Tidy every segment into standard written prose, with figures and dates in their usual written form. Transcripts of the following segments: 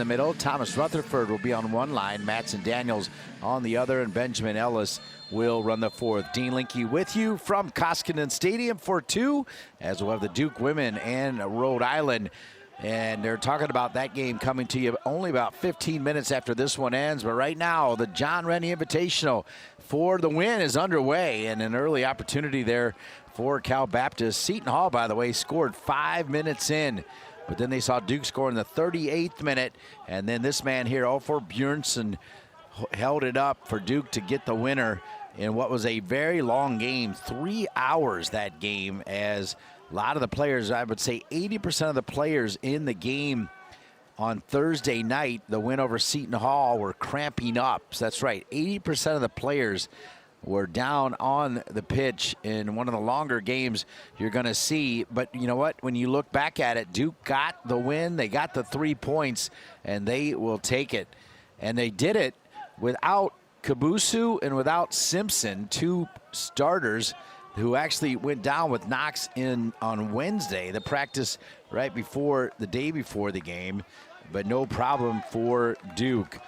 the middle. Thomas Rutherford will be on one line, Matson Daniels on the other, and Benjamin Ellis will run the fourth. Dean Linke with you from Congleton Stadium for two, as we'll have the Duke women and Rhode Island. And they're talking about that game coming to you only about 15 minutes after this one ends. But right now, the John Rennie Invitational for the win is underway, and an early opportunity there for Cal Baptist. Seton Hall, by the way, scored 5 minutes in, but then they saw Duke score in the 38th minute. And then this man here, Ulfur Bjornsson, held it up for Duke to get the winner in what was a very long game. 3 hours that game, as a lot of the players, I would say 80% of the players in the game on Thursday night, the win over Seton Hall, were cramping up. So that's right, 80% of the players were down on the pitch in one of the longer games you're going to see. But you know what? When you look back at it, Duke got the win. They got the 3 points, and they will take it. And they did it without Kabusu and without Simpson, two starters who actually went down with knocks in on Wednesday, the practice right before, the day before the game, but no problem for Duke.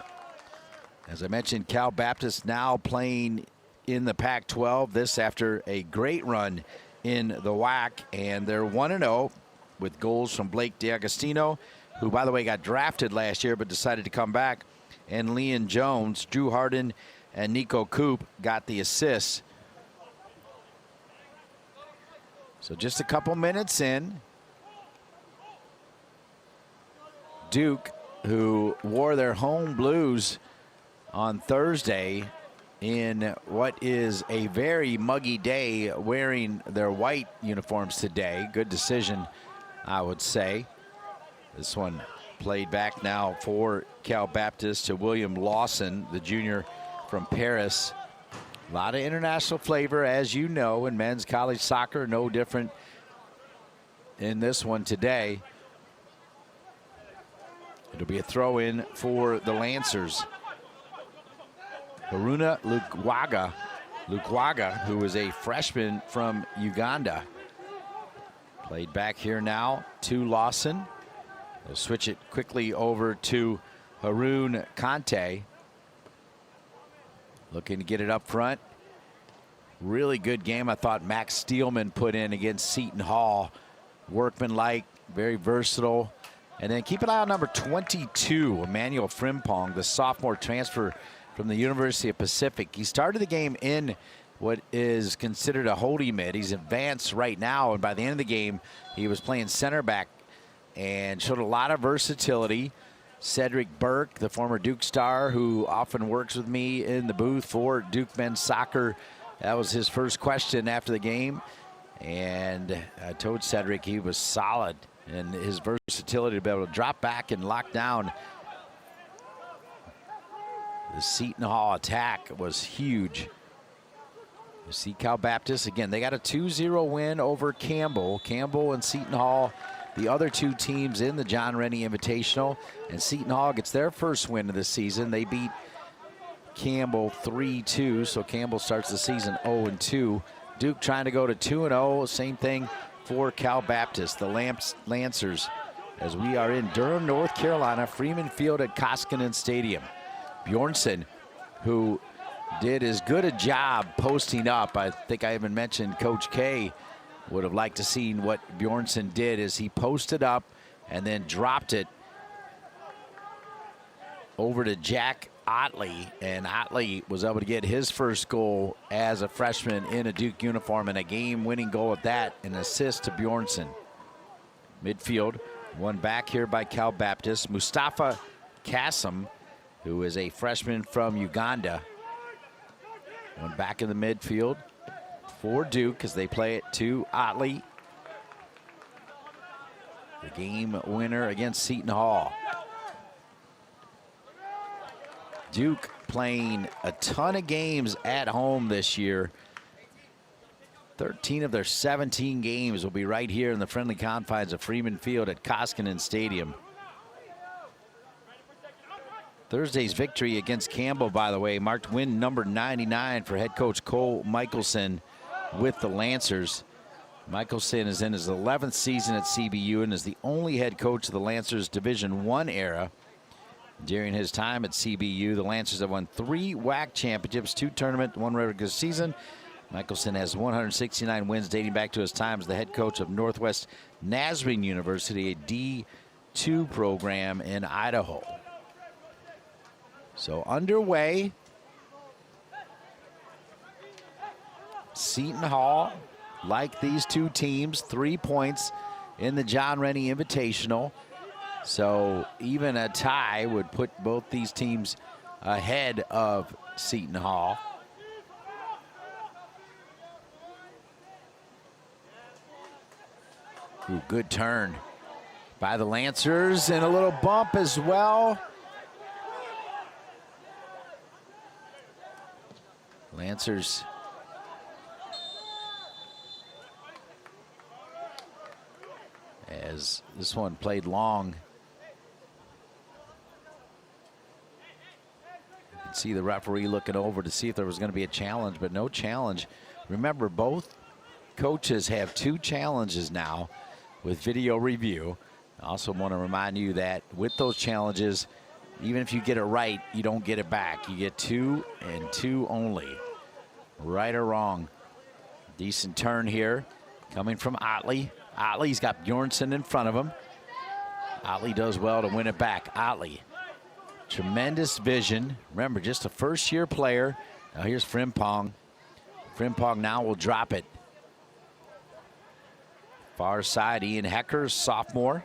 As I mentioned, Cal Baptist now playing in the Pac-12, this after a great run in the WAC, and they're 1-0 with goals from Blake DiAgostino, who, by the way, got drafted last year but decided to come back, and Leon Jones. Drew Harden and Nico Coop got the assists. So just a couple minutes in, Duke, who wore their home blues on Thursday in what is a very muggy day, wearing their white uniforms today. Good decision, I would say. This one played back now for Cal Baptist to William Lawson, the junior from Paris. A lot of international flavor, as you know, in men's college soccer. No different in this one today. It'll be a throw-in for the Lancers. Haruna Lukwaga, who is a freshman from Uganda. Played back here now to Lawson. They'll switch it quickly over to Haroun Kante. Looking to get it up front. Really good game, I thought Max Steelman put in against Seton Hall. Workmanlike, very versatile. And then keep an eye on number 22, Emmanuel Frimpong, the sophomore transfer from the University of Pacific. He started the game in what is considered a holding mid. He's advanced right now, and by the end of the game, he was playing center back and showed a lot of versatility. Cedric Burke, the former Duke star, who often works with me in the booth for Duke Men's Soccer, that was his first question after the game. And I told Cedric he was solid, and his versatility to be able to drop back and lock down the Seton Hall attack was huge. You see Cal Baptist, again, they got a 2-0 win over Campbell. Campbell and Seton Hall, the other two teams in the John Rennie Invitational. And Seton Hall gets their first win of the season. They beat Campbell 3-2, so Campbell starts the season 0-2. Duke trying to go to 2-0. Same thing for Cal Baptist, the Lancers, as we are in Durham, North Carolina, Freeman Field at Congleton Stadium. Bjornsson, who did as good a job posting up. I think I even mentioned Coach K would have liked to see what Bjornsson did, as he posted up and then dropped it over to Jack Otley, and Otley was able to get his first goal as a freshman in a Duke uniform, and a game-winning goal at that, an assist to Bjornsson. Midfield, one back here by Cal Baptist. Mustafa Kassem, who is a freshman from Uganda, one back in the midfield for Duke as they play it to Otley. The game winner against Seton Hall. Duke playing a ton of games at home this year. 13 of their 17 games will be right here in the friendly confines of Freeman Field at Congleton Stadium. Thursday's victory against Campbell, by the way, marked win number 99 for head coach Cole Michelson with the Lancers. Michelson is in his 11th season at CBU and is the only head coach of the Lancers Division I era. During his time at CBU, the Lancers have won 3 WAC championships, 2 tournament, 1 regular season. Michelson has 169 wins dating back to his time as the head coach of Northwest Nazarene University, a D2 program in Idaho. So underway. Seton Hall, like these two teams, 3 points in the John Rennie Invitational. So even a tie would put both these teams ahead of Seton Hall. Ooh, good turn by the Lancers and a little bump as well. Lancers as this one played long. You can see the referee looking over to see if there was going to be a challenge, but no challenge. Remember, both coaches have 2 challenges now with video review. I also want to remind you that with those challenges, even if you get it right, you don't get it back. You get 2 and 2 only. Right or wrong. Decent turn here coming from Otley. Otley's got Bjornsson in front of him. Otley does well to win it back. Otley, tremendous vision. Remember, just a first-year player. Now here's Frimpong. Frimpong now will drop it. Far side, Ian Hecker, sophomore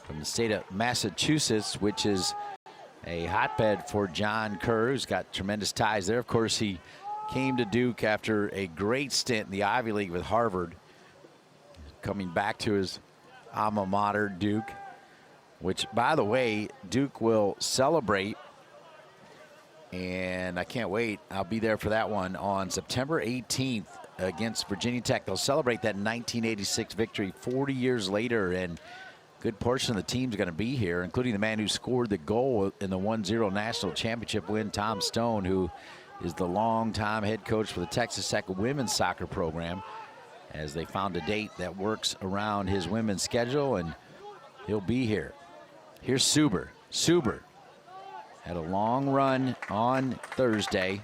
from the state of Massachusetts, which is a hotbed for John Kerr, who's got tremendous ties there. Of course, he came to Duke after a great stint in the Ivy League with Harvard. Coming back to his alma mater, Duke, which, by the way, Duke will celebrate. And I can't wait. I'll be there for that one on September 18th against Virginia Tech. They'll celebrate that 1986 victory 40 years later, and a good portion of the team's going to be here, including the man who scored the goal in the 1-0 national championship win, Tom Stone, who is the longtime head coach for the Texas Tech women's soccer program, as they found a date that works around his women's schedule, and he'll be here. Here's Suber. Suber had a long run on Thursday,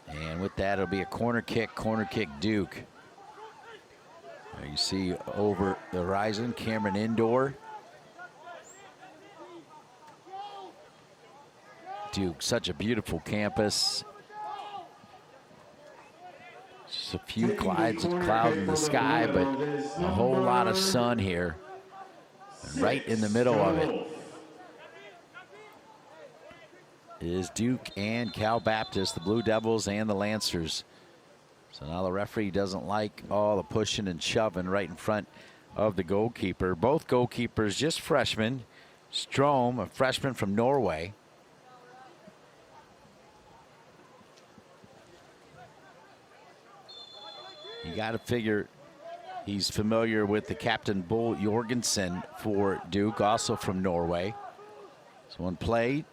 and with that, it'll be a corner kick Duke. There you see over the horizon, Cameron Indoor. Duke, such a beautiful campus. Just a few clouds in the sky, but a whole lot of sun here. And right in the middle of it is Duke and Cal Baptist, the Blue Devils and the Lancers. So now the referee doesn't like all the pushing and shoving right in front of the goalkeeper. Both goalkeepers just freshmen. Strom, a freshman from Norway. You got to figure he's familiar with the captain, Bull Jorgensen, for Duke, also from Norway. So one play,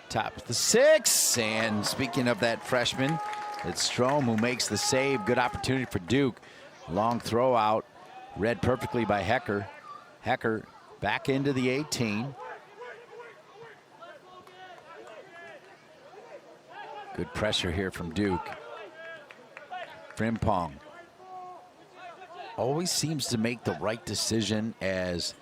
top of the 6. And speaking of that freshman, it's Strom who makes the save. Good opportunity for Duke. Long throw out, read perfectly by Hecker. Hecker back into the 18. Good pressure here from Duke. Frimpong always seems to make the right decision, as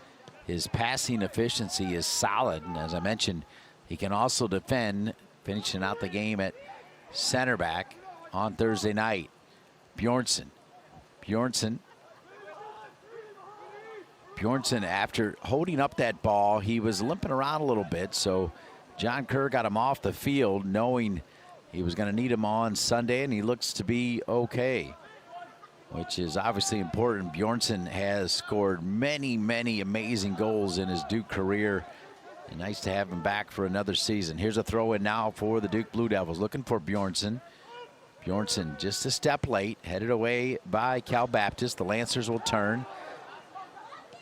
his passing efficiency is solid. And as I mentioned, he can also defend, finishing out the game at center back on Thursday night. Bjornsson, after holding up that ball, he was limping around a little bit. So John Kerr got him off the field knowing he was going to need him on Sunday, and he looks to be okay, which is obviously important. Bjornsson has scored many, many amazing goals in his Duke career, and nice to have him back for another season. Here's a throw in now for the Duke Blue Devils, looking for Bjornsson. Bjornsson just a step late, headed away by Cal Baptist. The Lancers will turn,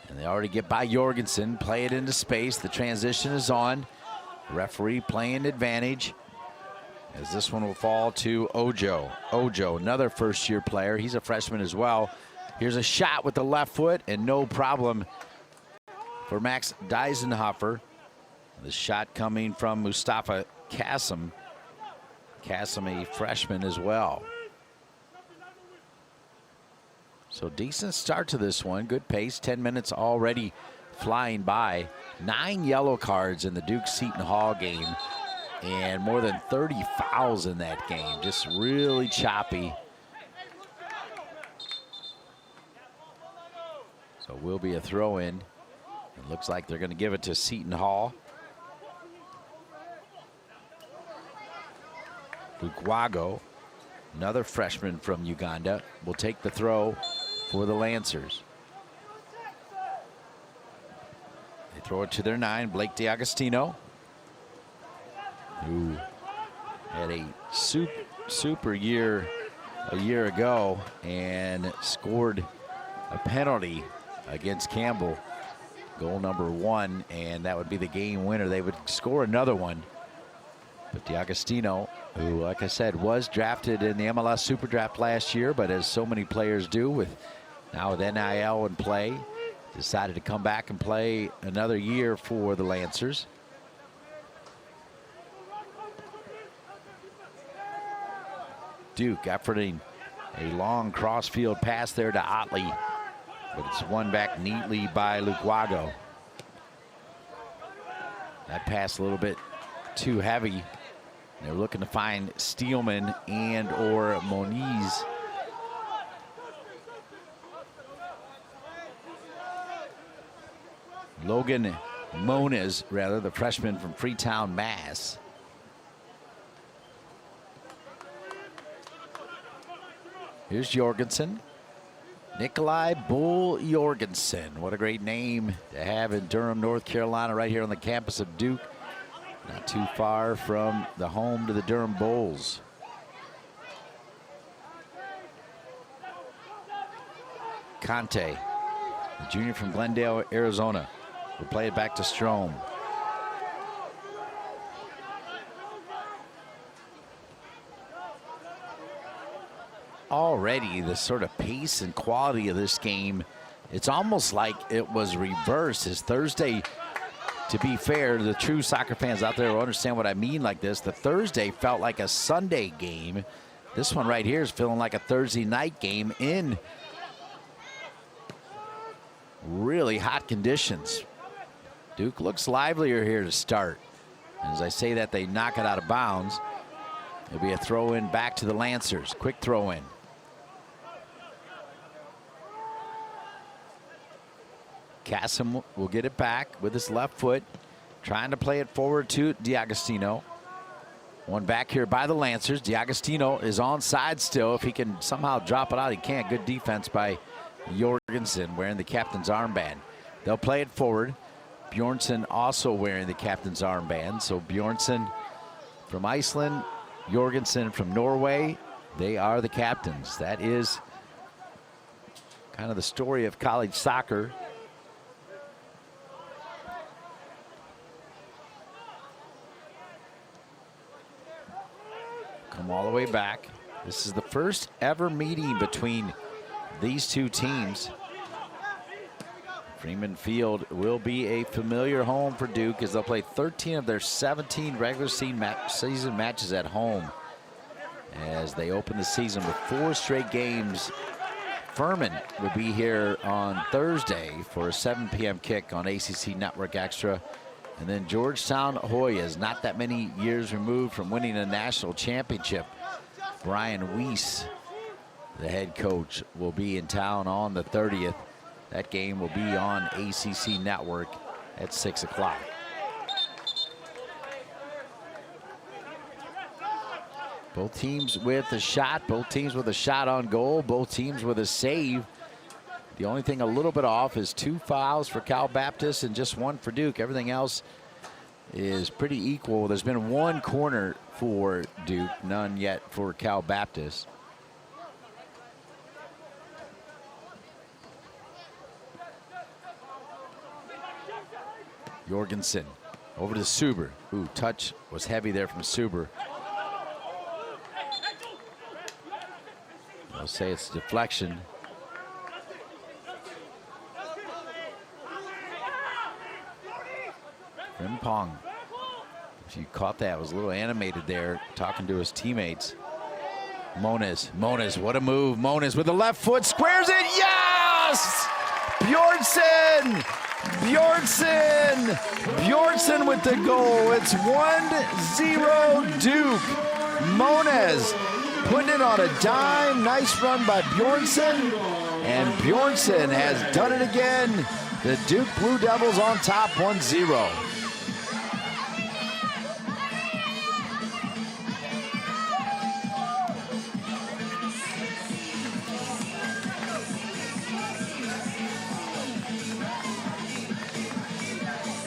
and they already get by Jorgensen, play it into space. The transition is on. Referee playing advantage, as this one will fall to Ojo. Ojo, another first-year player. He's a freshman as well. Here's a shot with the left foot, and no problem for Max Deisenhofer. The shot coming from Mustafa Kassim. Kassim, a freshman as well. So decent start to this one. Good pace. 10 minutes already flying by. 9 yellow cards in the Duke-Seton Hall game. And more than 30 fouls in that game. Just really choppy. So will be a throw-in. It looks like they're going to give it to Seton Hall. Lukwago, another freshman from Uganda, will take the throw for the Lancers. They throw it to their 9, Blake DiAgostino, who had a super year a year ago and scored a penalty against Campbell, goal number 1, and that would be the game winner. They would score another one. But DiAgostino, who, like I said, was drafted in the MLS Super Draft last year, but as so many players do, with NIL in play, decided to come back and play another year for the Lancers. Duke efforting a long cross-field pass there to Otley, but it's won back neatly by Lukwago. That pass a little bit too heavy. They're looking to find Steelman and or Moniz. Logan Moniz, rather, the freshman from Freetown, Mass. Here's Jorgensen. Nikolai Bull Jorgensen. What a great name to have in Durham, North Carolina, right here on the campus of Duke. Not too far from the home to the Durham Bulls. Conte, the junior from Glendale, Arizona, will play it back to Strom. Already the sort of pace and quality of this game, it's almost like it was reversed. As Thursday, to be fair, the true soccer fans out there will understand what I mean like this. The Thursday felt like a Sunday game. This one right here is feeling like a Thursday night game in really hot conditions. Duke looks livelier here to start. And as I say that, they knock it out of bounds. It'll be a throw-in back to the Lancers. Quick throw-in. Kassim will get it back with his left foot, trying to play it forward to DiAgostino. One back here by the Lancers. DiAgostino is onside still. If he can somehow drop it out, he can't. Good defense by Jorgensen, wearing the captain's armband. They'll play it forward. Bjornsson also wearing the captain's armband. So Bjornsson from Iceland, Jorgensen from Norway. They are the captains. That is kind of the story of college soccer. Come all the way back. This is the first ever meeting between these two teams. Freeman Field will be a familiar home for Duke as they'll play 13 of their 17 regular season matches at home as they open the season with 4 straight games. Furman will be here on Thursday for a 7 p.m. kick on ACC Network Extra. And then Georgetown Hoyas, not that many years removed from winning a national championship. Brian Weiss, the head coach, will be in town on the 30th. That game will be on ACC Network at 6 o'clock. Both teams with a shot, both teams with a shot on goal, both teams with a save. The only thing a little bit off is 2 fouls for Cal Baptist and just 1 for Duke. Everything else is pretty equal. There's been 1 corner for Duke, none yet for Cal Baptist. Jorgensen over to Suber. Ooh, touch was heavy there from Suber. I'll say it's a deflection. Frimpong If you caught that, was a little animated there, talking to his teammates. Moniz, what a move. Moniz with the left foot, squares it, yes! Bjornsson with the goal. It's 1-0 Duke. Moniz putting it on a dime. Nice run by Bjornsson. And Bjornsson has done it again. The Duke Blue Devils on top, 1-0.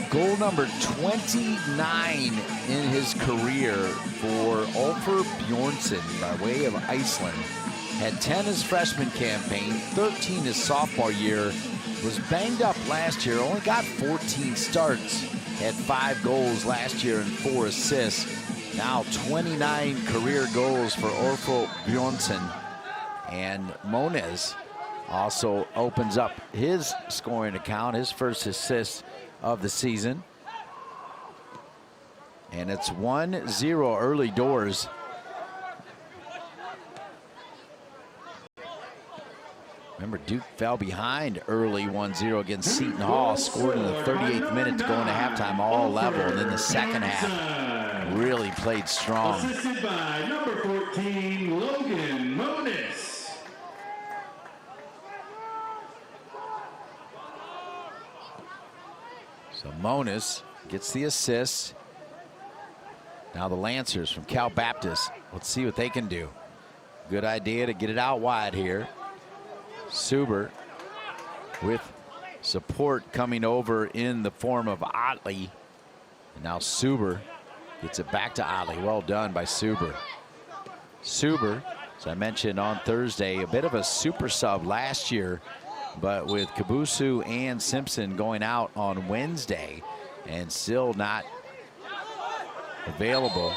Goal number 29 in his career for Ulfur Bjornsson by way of Iceland. Had 10 his freshman campaign, 13 his sophomore year. Was banged up last year, only got 14 starts. Had 5 goals last year and 4 assists. Now 29 career goals for Ulfur Bjornsson. And Moniz also opens up his scoring account, his first assist of the season. And it's 1-0 early doors. Remember, Duke fell behind early 1-0 against Seton Hall, scored in the 38th minute to go into halftime, all level. And then the second half really played strong. Assisted by number 14, Logan Moniz. So Moniz gets the assist. Now the Lancers from Cal Baptist. Let's see what they can do. Good idea to get it out wide here. Suber with support coming over in the form of Otley. And now Suber gets it back to Otley. Well done by Suber. Suber, as I mentioned on Thursday, a bit of a super sub last year, but with Kabusu and Simpson going out on Wednesday and still not available.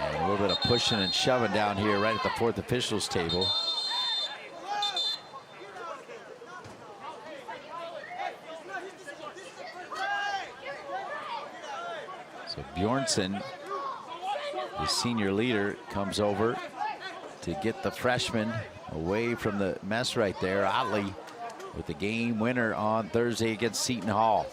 And a little bit of pushing and shoving down here right at the fourth officials table. So Bjornsson, the senior leader, comes over to get the freshman away from the mess right there. Otley with the game winner on Thursday against Seton Hall.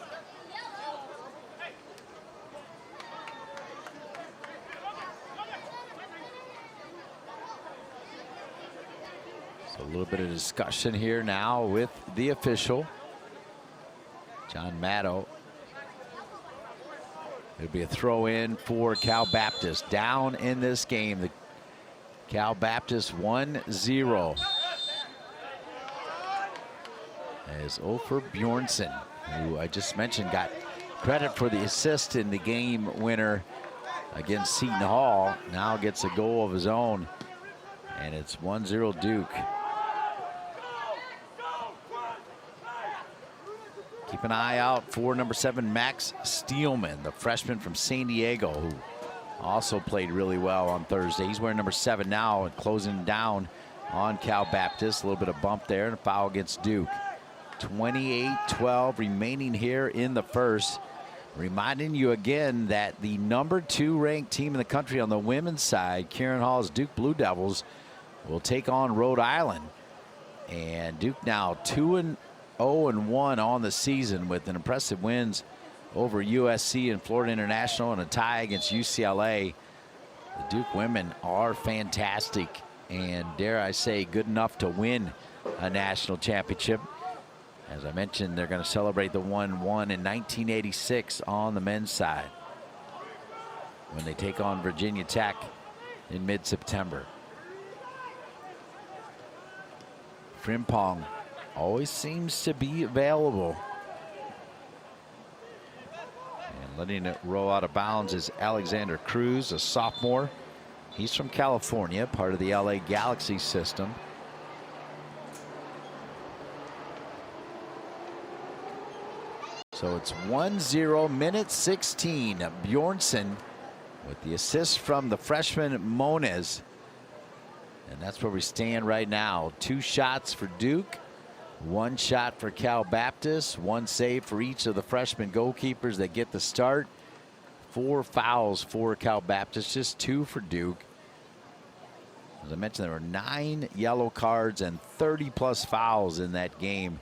So a little bit of discussion here now with the official, John Maddow. It'll be a throw in for Cal Baptist. Down in this game, the Cal Baptist 1-0. As Ulfur Bjornsson, who I just mentioned got credit for the assist in the game winner against Seton Hall, now gets a goal of his own. And it's 1-0 Duke. Keep an eye out for number 7, Max Steelman, the freshman from San Diego, who also played really well on Thursday. He's wearing number 7 now and closing down on Cal Baptist. A little bit of bump there and a foul against Duke. 28-12 remaining here in the first. Reminding you again that the number 2 ranked team in the country on the women's side, Karen Hall's Duke Blue Devils, will take on Rhode Island. And Duke now 2-0-1 on the season with an impressive wins over USC and Florida International and a tie against UCLA. The Duke women are fantastic and, dare I say, good enough to win a national championship. As I mentioned, they're going to celebrate the one won in 1986 on the men's side when they take on Virginia Tech in mid-September. Frimpong always seems to be available. And letting it roll out of bounds is Alexander Cruz, a sophomore. He's from California, part of the LA Galaxy system. So it's 1-0, minute 16. Bjornsson with the assist from the freshman Moniz. And that's where we stand right now. 2 shots for Duke, 1 shot for Cal Baptist, 1 save for each of the freshman goalkeepers that get the start. 4 fouls for Cal Baptist, just 2 for Duke. As I mentioned, there were 9 yellow cards and 30+ fouls in that game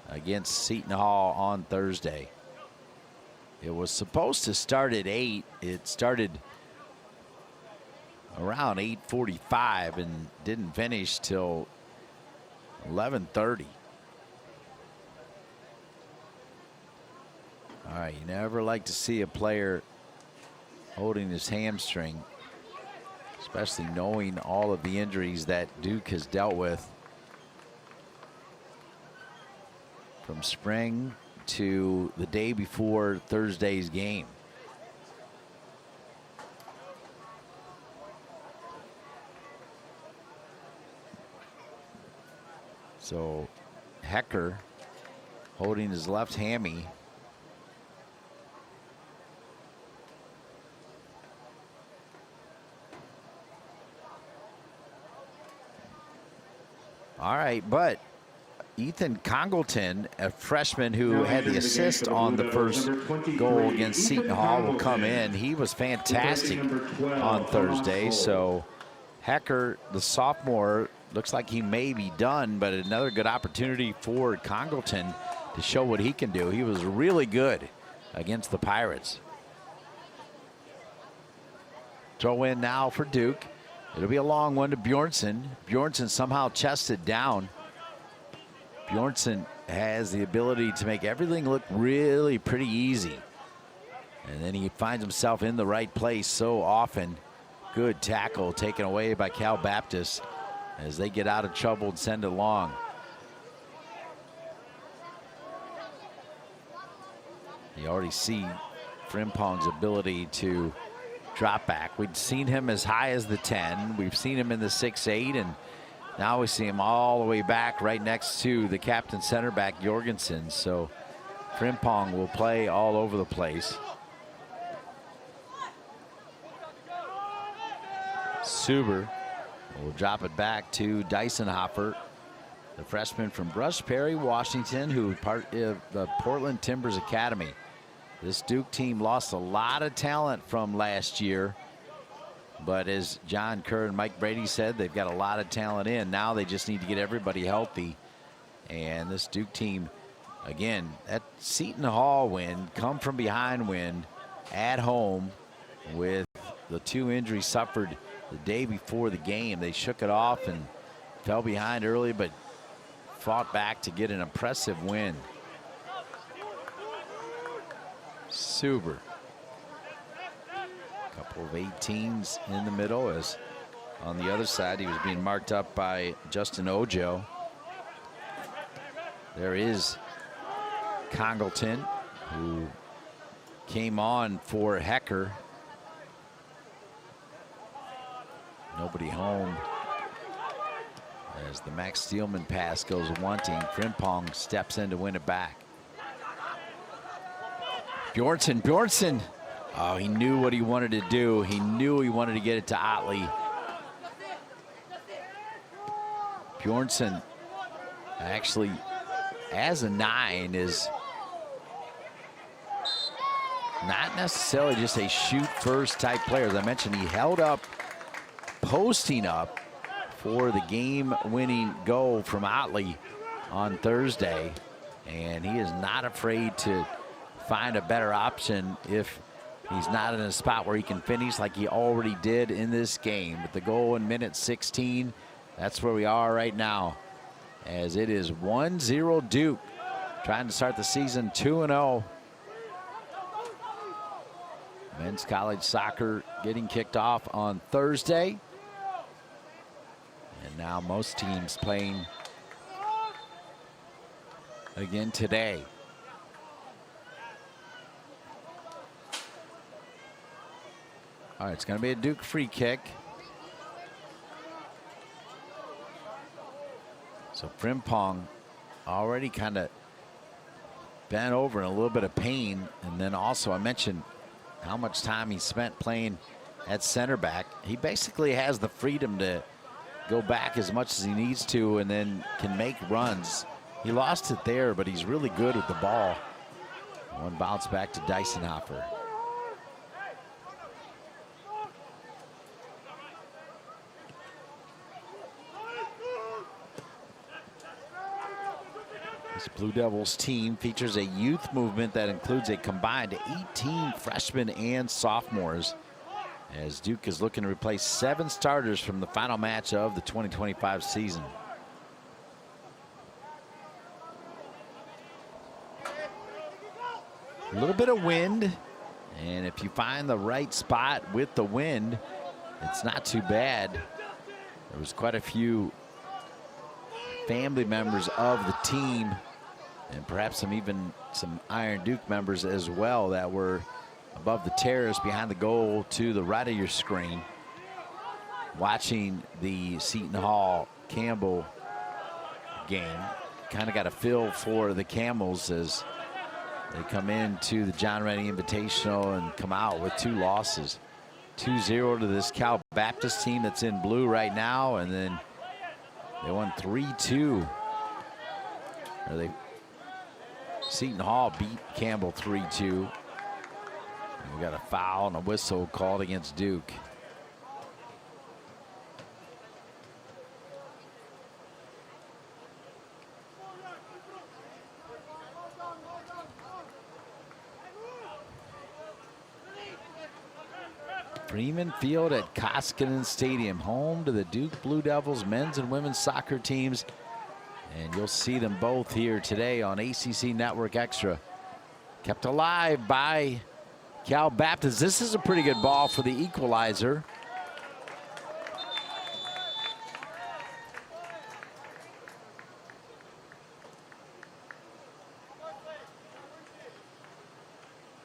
against Seton Hall on Thursday. It was supposed to start at 8. It started around 8:45 and didn't finish till 11:30. All right, you never like to see a player holding his hamstring, especially knowing all of the injuries that Duke has dealt with from spring to the day before Thursday's game. So Hecker holding his left hammy. All right, but Ethan Congleton, a freshman who had the assist on the first goal against Seton Hall, will come in. He was fantastic on Thursday. So Hecker, the sophomore, looks like he may be done, but another good opportunity for Congleton to show what he can do. He was really good against the Pirates. Throw in now for Duke. It'll be a long one to Bjornsson. Bjornsson somehow chested down. Bjornsson has the ability to make everything look really pretty easy. And then he finds himself in the right place so often. Good tackle taken away by Cal Baptist as they get out of trouble and send it long. You already see Frimpong's ability to drop back. We'd seen him as high as the 10. We've seen him in the 6-8, and now we see him all the way back right next to the captain center back Jorgensen. So Frimpong will play all over the place. Suber will drop it back to Dysonhofer, the freshman from Brush Perry, Washington, who is part of the Portland Timbers Academy. This Duke team lost a lot of talent from last year, but as John Kerr and Mike Brady said, they've got a lot of talent in. Now they just need to get everybody healthy. And this Duke team, again, that Seton Hall win, come from behind win at home with the 2 injuries suffered the day before the game. They shook it off and fell behind early, but fought back to get an impressive win. Suber. A couple of 18s in the middle, as on the other side he was being marked up by Justin Ojo. There is Congleton, who came on for Hecker. Nobody home as the Max Steelman pass goes wanting. Frimpong steps in to win it back. Bjornsson. Oh, he knew what he wanted to do. He knew he wanted to get it to Otley. Bjornsson actually, as a 9, is not necessarily just a shoot first type player. As I mentioned, he held up, posting up for the game-winning goal from Otley on Thursday, and he is not afraid to find a better option if he's not in a spot where he can finish like he already did in this game. With the goal in minute 16, that's where we are right now, as it is 1-0 Duke, trying to start the season 2-0. Men's college soccer getting kicked off on Thursday. And now most teams playing again today. All right, it's going to be a Duke free kick. So Frimpong already kind of bent over in a little bit of pain. And then also I mentioned how much time he spent playing at center back. He basically has the freedom to go back as much as he needs to and then can make runs. He lost it there, but he's really good with the ball. One bounce back to Dysonhofer. This Blue Devils team features a youth movement that includes a combined 18 freshmen and sophomores, as Duke is looking to replace 7 starters from the final match of the 2025 season. A little bit of wind, and if you find the right spot with the wind, it's not too bad. There was quite a few family members of the team, and perhaps some Iron Duke members as well, that were above the terrace behind the goal to the right of your screen, watching the Seton Hall Campbell game. Kind of got a feel for the Camels as they come into the John Rennie Invitational and come out with 2 losses. 2-0 to this Cal Baptist team that's in blue right now, and then they won 3-2. Seton Hall beat Campbell 3-2. We got a foul and a whistle called against Duke. Freeman Field at Koskinen Stadium, home to the Duke Blue Devils men's and women's soccer teams. And you'll see them both here today on ACC Network Extra. Kept alive by Cal Baptist. This is a pretty good ball for the equalizer.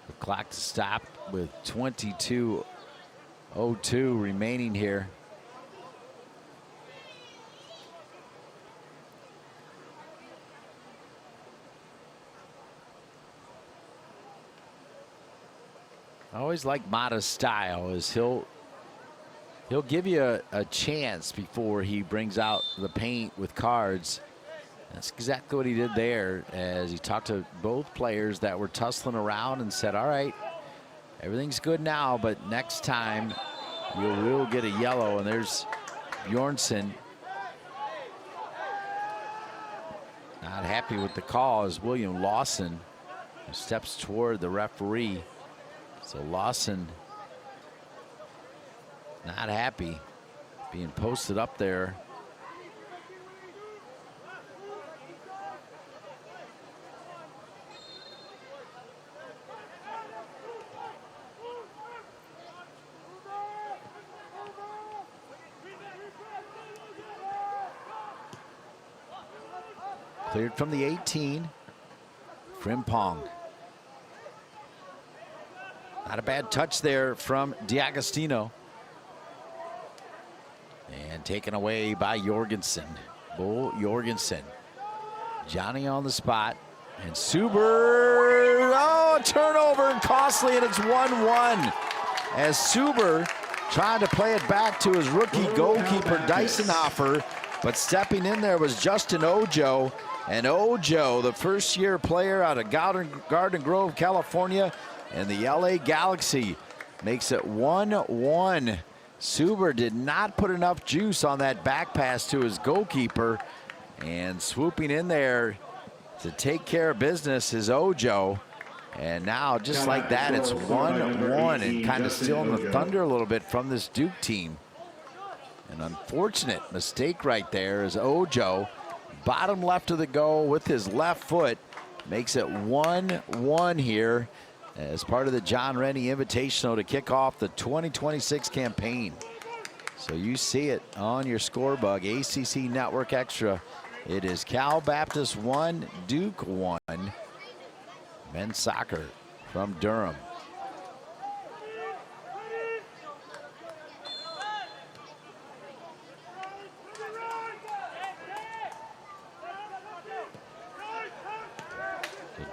The clock stopped with 22:02 remaining here. I always like Mata's style, is he'll give you a chance before he brings out the paint with cards. That's exactly what he did there, as he talked to both players that were tussling around and said, all right, everything's good now, but next time you will get a yellow. And there's Bjornsson. Not happy with the call as William Lawson steps toward the referee. So Lawson not happy, being posted up there. Cleared from the 18. Frimpong. Not a bad touch there from D'Agostino. And taken away by Jorgensen. Bo Jorgensen. Johnny on the spot. And Suber. Oh, turnover and costly, and it's 1-1. As Suber trying to play it back to his rookie goalkeeper, Dysonhofer. But stepping in there was Justin Ojo. And Ojo, the first-year player out of Garden Grove, California, and the LA Galaxy, makes it 1-1. Suber did not put enough juice on that back pass to his goalkeeper, and swooping in there to take care of business is Ojo. And now, just like that, it's 1-1, and kind of stealing the thunder a little bit from this Duke team. An unfortunate mistake right there as Ojo, bottom left of the goal with his left foot, makes it 1-1 here as part of the John Rennie Invitational to kick off the 2026 campaign. So you see it on your scorebug, ACC Network Extra. It is Cal Baptist 1, Duke 1. Men's soccer from Durham.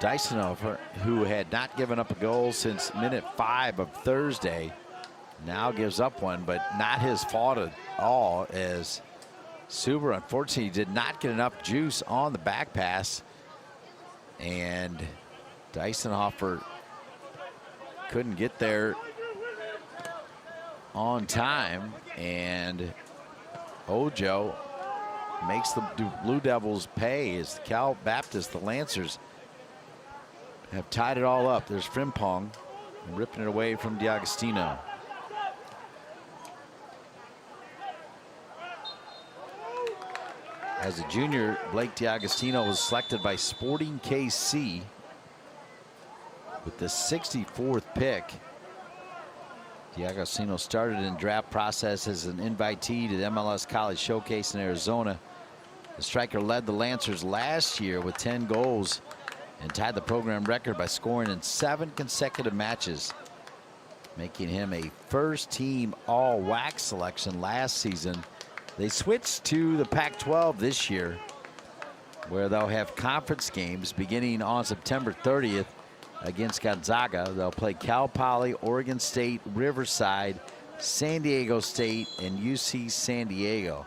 Dysonhofer, who had not given up a goal since minute 5 of Thursday, now gives up one, but not his fault at all, as Suber unfortunately did not get enough juice on the back pass, and Dysonhofer couldn't get there on time, and Ojo makes the Blue Devils pay as Cal Baptist, the Lancers, have tied it all up. There's Frimpong ripping it away from D'Agostino. As a junior, Blake D'Agostino was selected by Sporting KC with the 64th pick. D'Agostino started in draft process as an invitee to the MLS College Showcase in Arizona. The striker led the Lancers last year with 10 goals and tied the program record by scoring in 7 consecutive matches, making him a first-team all-WAC selection last season. They switched to the Pac-12 this year, where they'll have conference games beginning on September 30th against Gonzaga. They'll play Cal Poly, Oregon State, Riverside, San Diego State, and UC San Diego.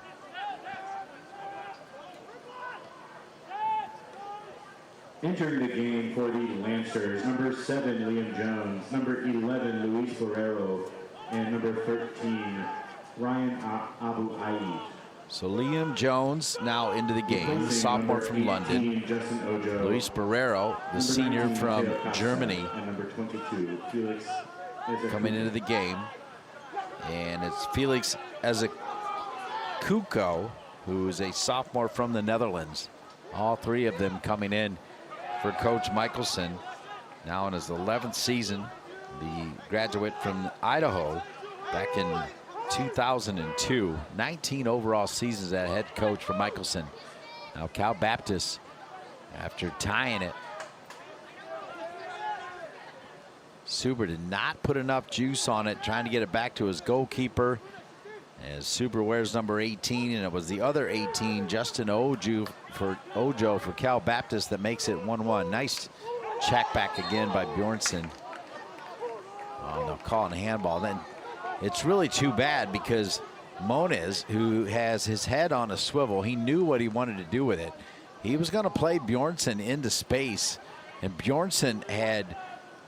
Entering the game for the Lancers, number 7, Liam Jones, number 11, Luis Guerrero, and number 13, Ryan Abu-Aid. So Liam Jones now into the game, the sophomore from London. Luis Barrero, the senior from Germany, and number 22, Felix coming into the game. And it's Felix Ezecuco, who is a sophomore from the Netherlands. All three of them coming in for Coach Michelson, now in his 11th season. The graduate from Idaho back in 2002, 19 overall seasons as head coach for Michelson. Now Cal Baptist, after tying it, Suber did not put enough juice on it, trying to get it back to his goalkeeper, as Suber wears number 18, and it was the other 18, Justin Ojo for Cal Baptist, that makes it 1-1. Nice check back again by Bjornsson. Oh, they'll call it a handball. Then it's really too bad because Moniz, who has his head on a swivel, he knew what he wanted to do with it. He was going to play Bjornsson into space, and Bjornsson had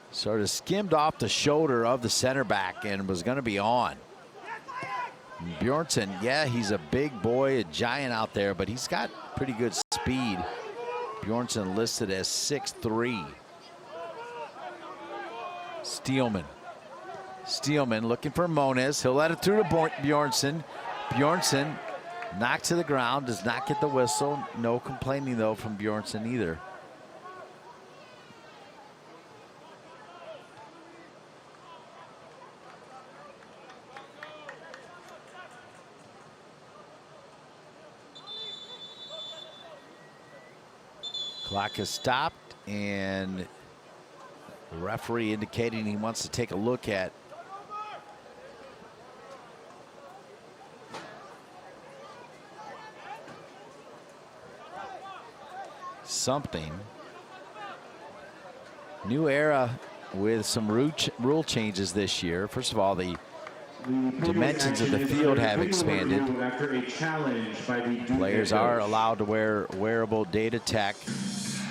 sort of skimmed off the shoulder of the center back and was going to be on. Bjornsson, yeah, he's a big boy, a giant out there, but he's got pretty good speed. Bjornsson listed as 6'3". Steelman looking for Moniz. He'll let it through to Bjornsson. Bjornsson knocked to the ground, does not get the whistle. No complaining, though, from Bjornsson either. Clock has stopped, and the referee indicating he wants to take a look at something. New era with some rule changes this year. First of all, the dimensions of the field have expanded. Players are allowed to wear wearable data tech.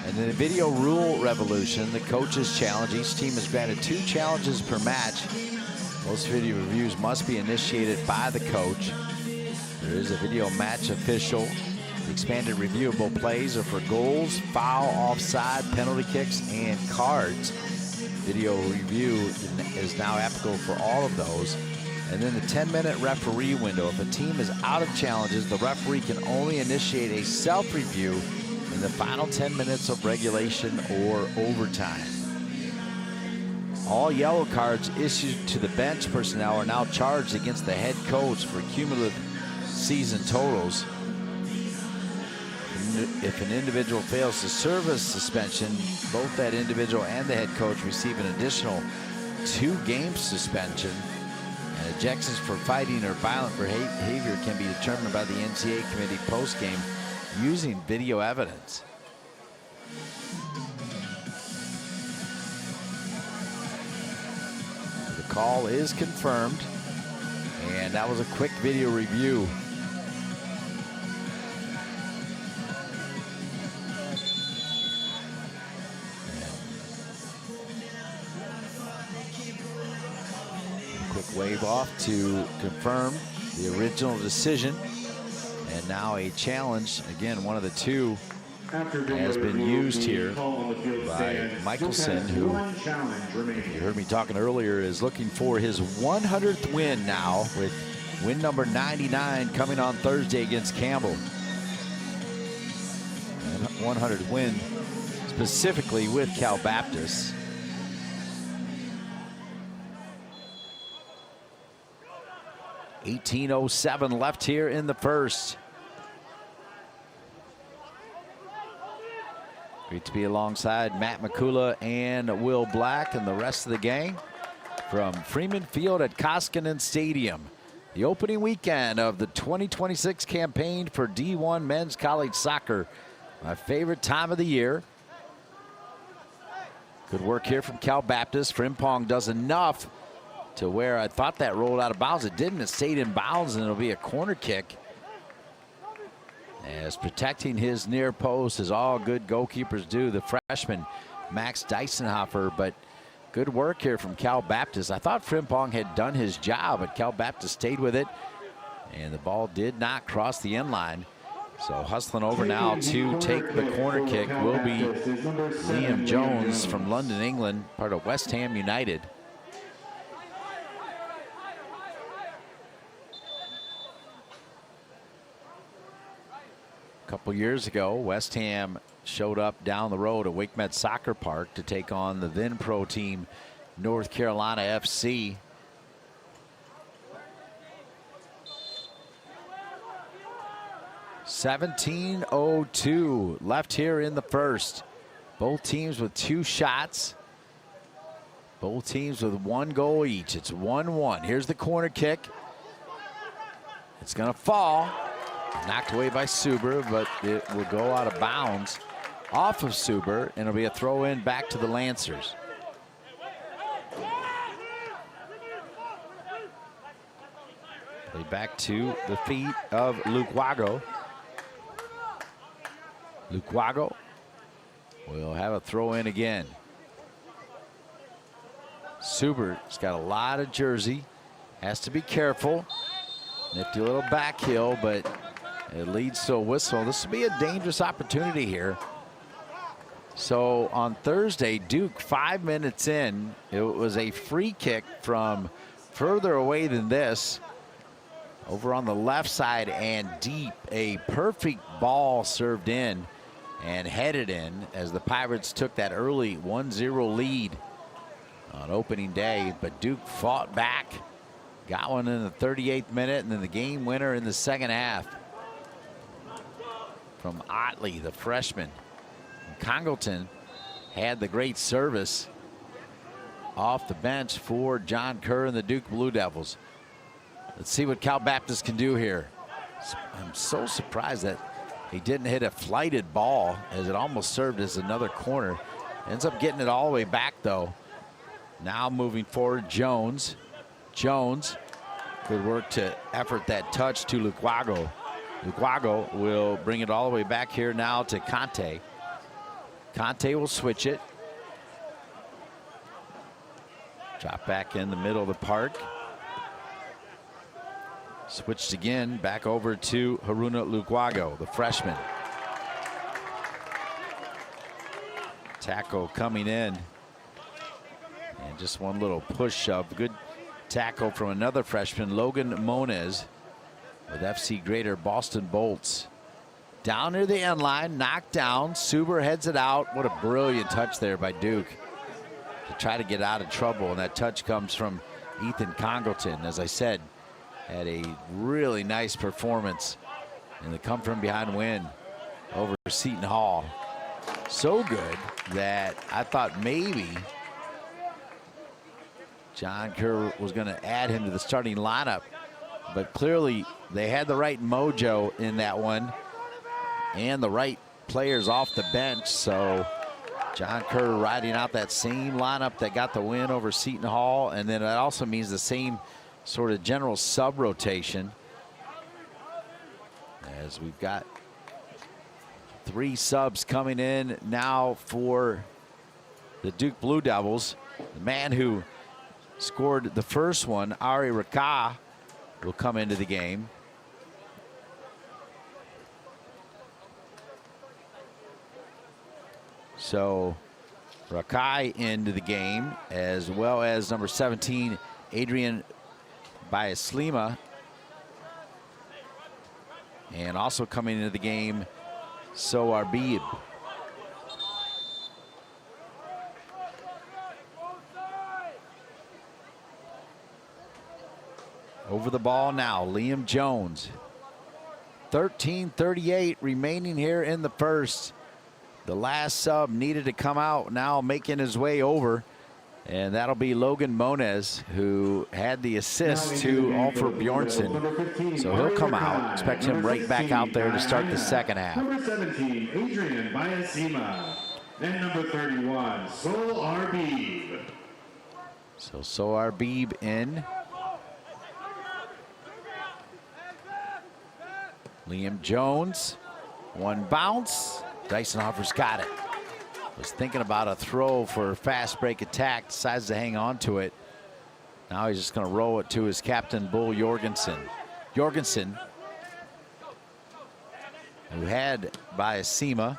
And in the video rule revolution, the coaches challenge. Each team is granted 2 challenges per match. Most video reviews must be initiated by the coach. There is a video match official. The expanded reviewable plays are for goals, foul, offside, penalty kicks, and cards. Video review is now applicable for all of those. And then the 10-minute referee window. If a team is out of challenges, the referee can only initiate a self-review in the final 10 minutes of regulation or overtime. All yellow cards issued to the bench personnel are now charged against the head coach for cumulative season totals. If an individual fails to serve a suspension, both that individual and the head coach receive an additional 2-game suspension. And ejections for fighting or violent behavior can be determined by the NCAA committee post-game using video evidence. The call is confirmed, and that was a quick video review. A quick wave off to confirm the original decision. And now a challenge, again, one of the two has been removed, used the here call on the field by stands. Michelson, Still has who one challenge remaining. you heard me talking earlier, is looking for his 100th win now, with win number 99 coming on Thursday against Campbell. And 100 win specifically with Cal Baptist. .1807 left here in the first. Great to be alongside Matt McCullough and Will Black and the rest of the gang from Freeman Field at Congleton Stadium. The opening weekend of the 2026 campaign for D1 men's college soccer. My favorite time of the year. Good work here from Cal Baptist. Frimpong does enough to where I thought that rolled out of bounds. It didn't. It stayed in bounds, and it'll be a corner kick. As protecting his near post, as all good goalkeepers do, the freshman Max Deisenhofer. But good work here from Cal Baptist. I thought Frimpong had done his job, but Cal Baptist stayed with it, and the ball did not cross the end line. So hustling over now to take the corner kick will be Liam Jones from London, England, part of West Ham United. A couple years ago, West Ham showed up down the road at WakeMed Soccer Park to take on the then pro team North Carolina FC. .17:02 left here in the first. Both teams with 2 shots. Both teams with 1 goal each. It's 1-1. Here's the corner kick. It's going to fall. Knocked away by Suber, but it will go out of bounds off of Suber, and it'll be a throw in back to the Lancers. Play back to the feet of Lukwago. Lukwago will have a throw in again. Suber's got a lot of jersey, has to be careful. Nifty little back heel, but it leads to a whistle. This will be a dangerous opportunity here. So on Thursday, Duke, 5 minutes in, it was a free kick from further away than this. Over on the left side and deep, a perfect ball served in and headed in as the Pirates took that early 1-0 lead on opening day. But Duke fought back, got one in the 38th minute, and then the game winner in the second half from Otley, the freshman. And Congleton had the great service off the bench for John Kerr and the Duke Blue Devils. Let's see what Cal Baptist can do here. I'm so surprised that he didn't hit a flighted ball, as it almost served as another corner. Ends up getting it all the way back, though. Now moving forward, Jones. Jones, good work to effort that touch to Lukwago. Lukwago will bring it all the way back here now to Conte. Conte will switch it. Drop back in the middle of the park. Switched again, back over to Haruna Lukwago, the freshman. Tackle coming in. And just one little push shove. Good tackle from another freshman, Logan Moniz, with FC Greater Boston Bolts. Down near the end line, knocked down. Suber heads it out. What a brilliant touch there by Duke to try to get out of trouble. And that touch comes from Ethan Congleton. As I said, had a really nice performance in the come from behind win over Seton Hall. So good that I thought maybe John Kerr was going to add him to the starting lineup, but clearly they had the right mojo in that one and the right players off the bench. So John Kerr riding out that same lineup that got the win over Seton Hall, and then that also means the same sort of general sub rotation, as we've got 3 subs coming in now for the Duke Blue Devils. The man who scored the first one, Ari Raka, will come into the game. So Rakai into the game, as well as number 17, Adrian Biaslima. And also coming into the game, Soar Beeb. Over the ball now, Liam Jones. 13:38 remaining here in the first. The last sub needed to come out, now making his way over. And that'll be Logan Moniz, who had the assist to Ulfur Bjornsson. So he'll come out. Expect him right back out there to start the second half. Number 17, Adrian Biaslima. And number 31, Soar Beeb. So Soar Beeb in. Liam Jones, one bounce. Dysonhofer's got it. Was thinking about a throw for a fast break attack, decides to hang on to it. Now he's just going to roll it to his captain, Bull Jorgensen. Jorgensen, who had Biaslima.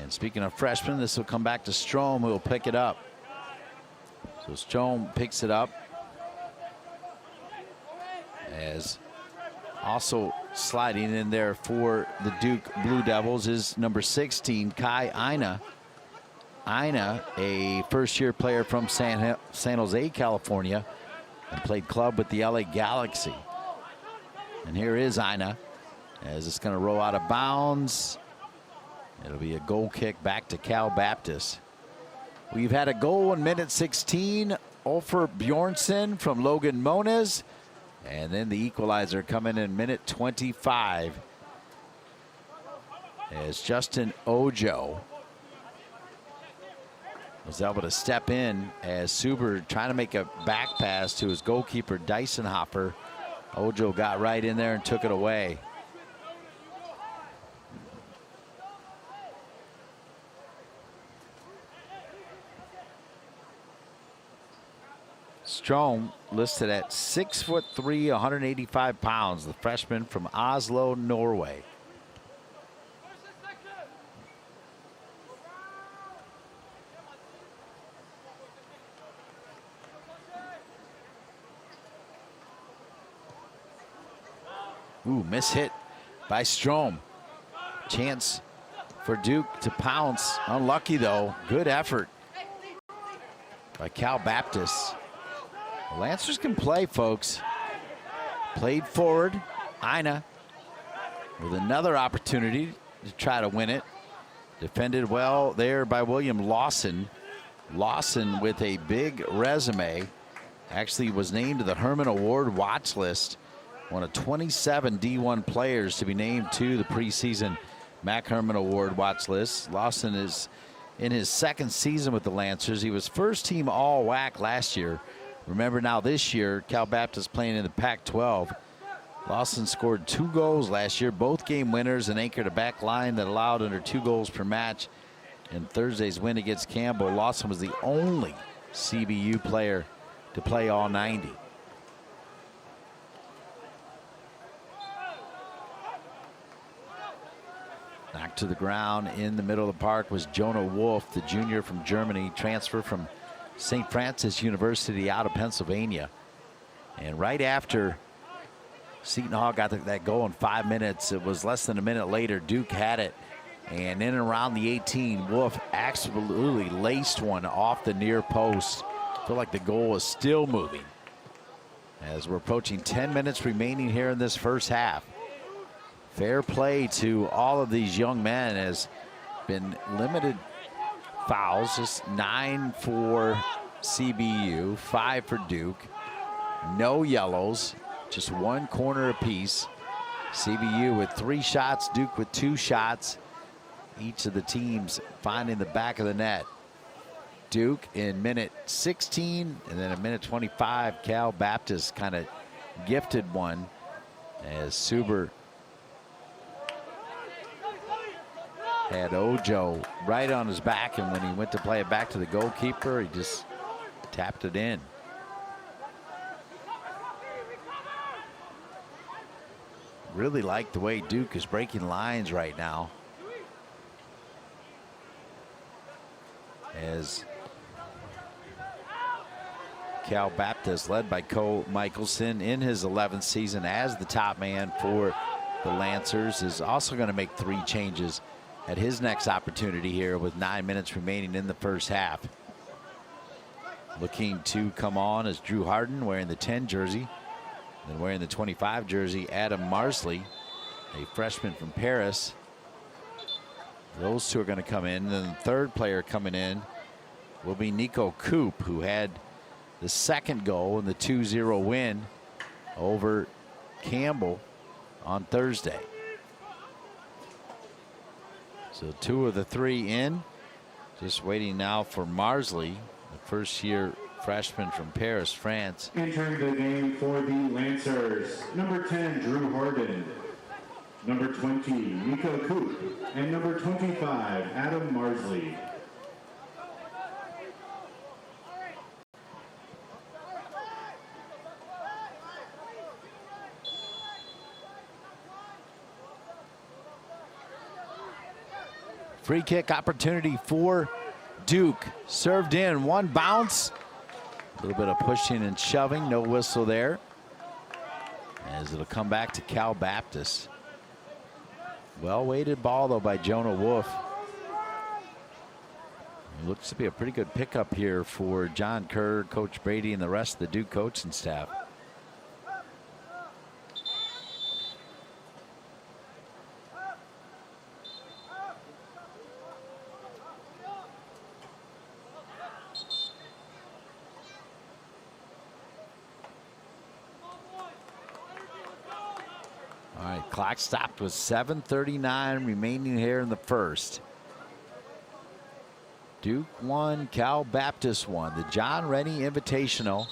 And speaking of freshmen, this will come back to Strom, who will pick it up. So Strom picks it up. As also sliding in there for the Duke Blue Devils is number 16, Kai Ina. Ina, a first-year player from San Jose, California, and played club with the LA Galaxy. And here is Ina, as it's going to roll out of bounds. It'll be a goal kick back to Cal Baptist. We've had a goal in minute 16. Ulfur Bjornsson from Logan Moniz. And then the equalizer coming in minute 25 as Justin Ojo was able to step in as Suber trying to make a back pass to his goalkeeper Dysonhofer. Ojo got right in there and took it away. Strom listed at 6'3", 185 pounds, the freshman from Oslo, Norway. Ooh, miss hit by Strom. Chance for Duke to pounce. Unlucky though. Good effort by Cal Baptist. The Lancers can play, folks. Played forward. Ina with another opportunity to try to win it. Defended well there by William Lawson. Lawson with a big resume. Actually was named to the Herman Award watch list. One of 27 D1 players to be named to the preseason Mac Herman Award watch list. Lawson is in his second season with the Lancers. He was first team all WAC last year. Remember now this year, Cal Baptist playing in the Pac-12. Lawson scored 2 goals last year, both game winners, and anchored a back line that allowed under 2 goals per match. In Thursday's win against Campbell, Lawson was the only CBU player to play all 90. Knocked to the ground in the middle of the park was Jonah Wolf, the junior from Germany, transfer from St. Francis University out of Pennsylvania. And right after Seton Hall got that goal in 5 minutes, it was less than a minute later, Duke had it. And in and around the 18, Wolf absolutely laced one off the near post. I feel like the goal is still moving as we're approaching 10 minutes remaining here in this first half. Fair play to all of these young men. Has been limited fouls, just 9 for CBU, 5 for Duke. No yellows, just 1 corner apiece. CBU with 3 shots, Duke with 2 shots. Each of the teams finding the back of the net. Duke in minute 16, and then in minute 25, Cal Baptist kind of gifted one as Suber had Ojo right on his back, and when he went to play it back to the goalkeeper, he just tapped it in. Really like the way Duke is breaking lines right now. as Cal Baptist, led by Cole Michelson in his 11th season as the top man for the Lancers, is also going to make 3 changes at his next opportunity here with 9 minutes remaining in the first half. Looking to come on is Drew Harden wearing the 10 jersey. Then wearing the 25 jersey, Adam Marsley, a freshman from Paris. Those two are going to come in. And then the third player coming in will be Nico Coop, who had the second goal in the 2-0 win over Campbell on Thursday. So 2 of the 3 in. Just waiting now for Marsley, the first-year freshman from Paris, France. Entering the game for the Lancers, number 10, Drew Harden. Number 20, Nico Coop. And number 25, Adam Marsley. Free kick opportunity for Duke. Served in, 1 bounce. A little bit of pushing and shoving, no whistle there. As it'll come back to Cal Baptist. Well-weighted ball, though, by Jonah Wolf. It looks to be a pretty good pickup here for John Kerr, Coach Brady, and the rest of the Duke coaching staff. Clock stopped with 7:39 remaining here in the first. Duke 1, Cal Baptist 1. The John Rennie Invitational.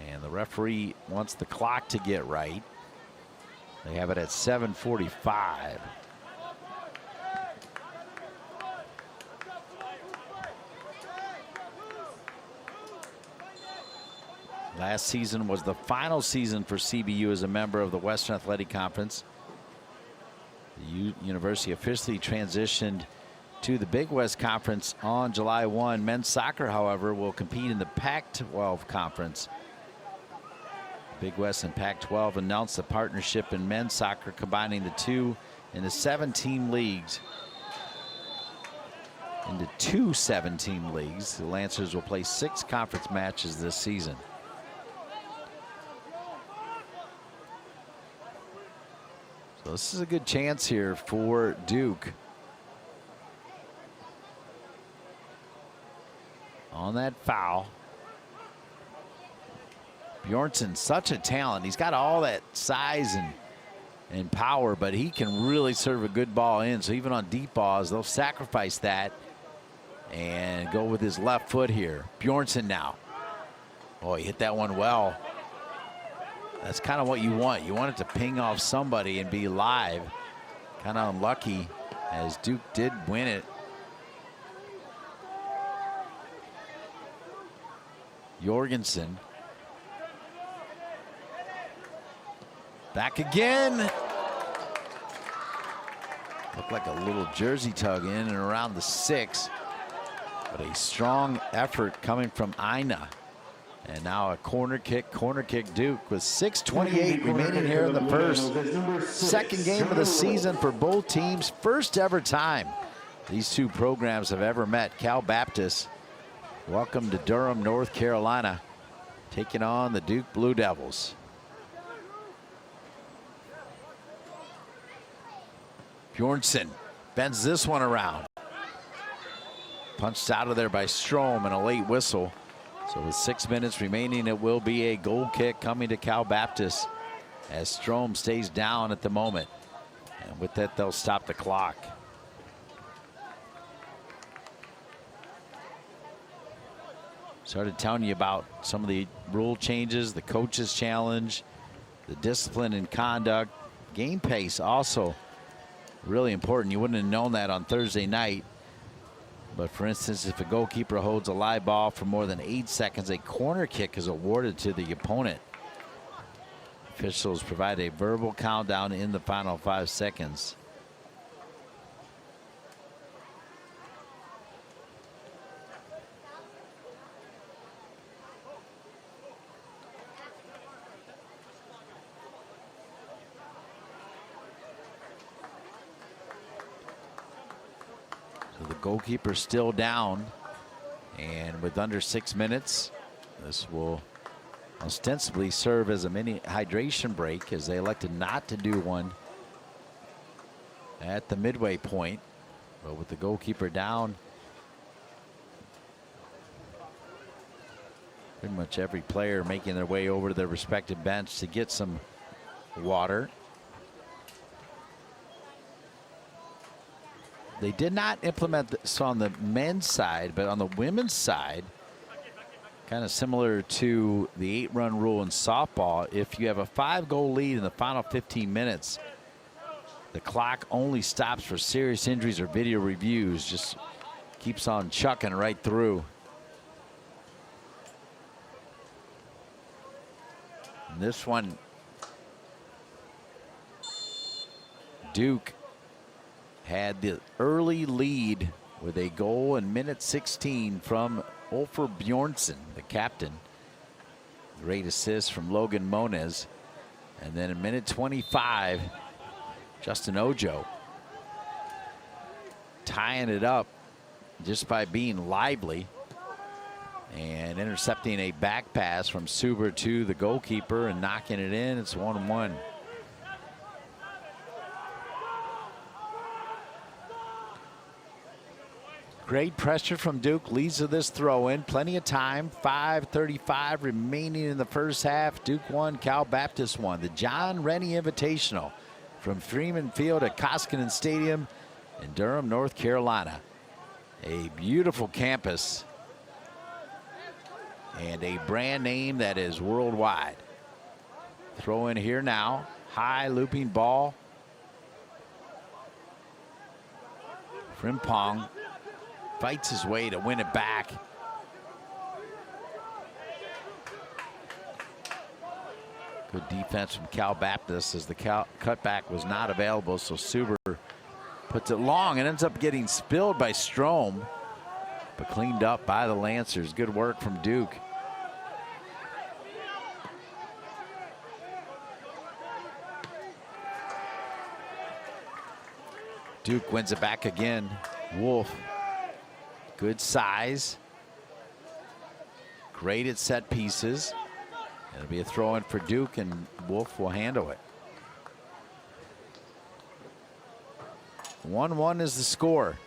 And the referee wants the clock to get right. They have it at 7:45. Last season was the final season for CBU as a member of the Western Athletic Conference. The university officially transitioned to the Big West Conference on July 1. Men's soccer, however, will compete in the Pac-12 Conference. Big West and Pac-12 announced the partnership in men's soccer, combining the two into 7-team leagues. Into 2 7-team leagues. The Lancers will play 6 conference matches this season. So this is a good chance here for Duke. On that foul. Bjornsson, such a talent. He's got all that size and power, but he can really serve a good ball in. So even on deep balls, they'll sacrifice that and go with his left foot here. Bjornsson now. Oh, he hit that one well. That's kind of what you want. You want it to ping off somebody and be live. Kind of unlucky, as Duke did win it. Jorgensen. Back again. Looked like a little jersey tug in and around the 6. But a strong effort coming from Ina. And now a corner kick Duke with 6:28 remaining here in the first. Second game of the season for both teams. First ever time these two programs have ever met. Cal Baptist, welcome to Durham, North Carolina, taking on the Duke Blue Devils. Bjornsson bends this one around. Punched out of there by Strom and a late whistle. So with 6 minutes remaining, it will be a goal kick coming to Cal Baptist as Strom stays down at the moment. And with that, they'll stop the clock. Started telling you about some of the rule changes, the coaches challenge, the discipline and conduct. Game pace also really important. You wouldn't have known that on Thursday night. But for instance, if a goalkeeper holds a live ball for more than 8 seconds, a corner kick is awarded to the opponent. Officials provide a verbal countdown in the final 5 seconds. Goalkeeper still down. And with under 6 minutes, this will ostensibly serve as a mini hydration break, as they elected not to do one at the midway point. But with the goalkeeper down, pretty much every player making their way over to their respective bench to get some water. They did not implement this on the men's side, but on the women's side, kind of similar to the 8-run rule in softball, if you have a 5-goal lead in the final 15 minutes, the clock only stops for serious injuries or video reviews, just keeps on chucking right through. And this one, Duke had the early lead with a goal in minute 16 from Ulfur Bjornsson, the captain. Great assist from Logan Moniz. And then in minute 25, Justin Ojo tying it up just by being lively and intercepting a back pass from Suber to the goalkeeper and knocking it in. It's 1-1. Great pressure from Duke, leads to this throw-in. Plenty of time, 5:35 remaining in the first half. Duke won, Cal Baptist won. The John Rennie Invitational from Freeman Field at Koskinen Stadium in Durham, North Carolina. A beautiful campus and a brand name that is worldwide. Throw in here now, high looping ball. Frimpong fights his way to win it back. Good defense from Cal Baptist as the cutback was not available, so Suber puts it long and ends up getting spilled by Strom, but cleaned up by the Lancers. Good work from Duke. Duke wins it back again. Wolf, good size, great at set pieces. It'll be a throw in for Duke, and Wolf will handle it. 1-1 is the score.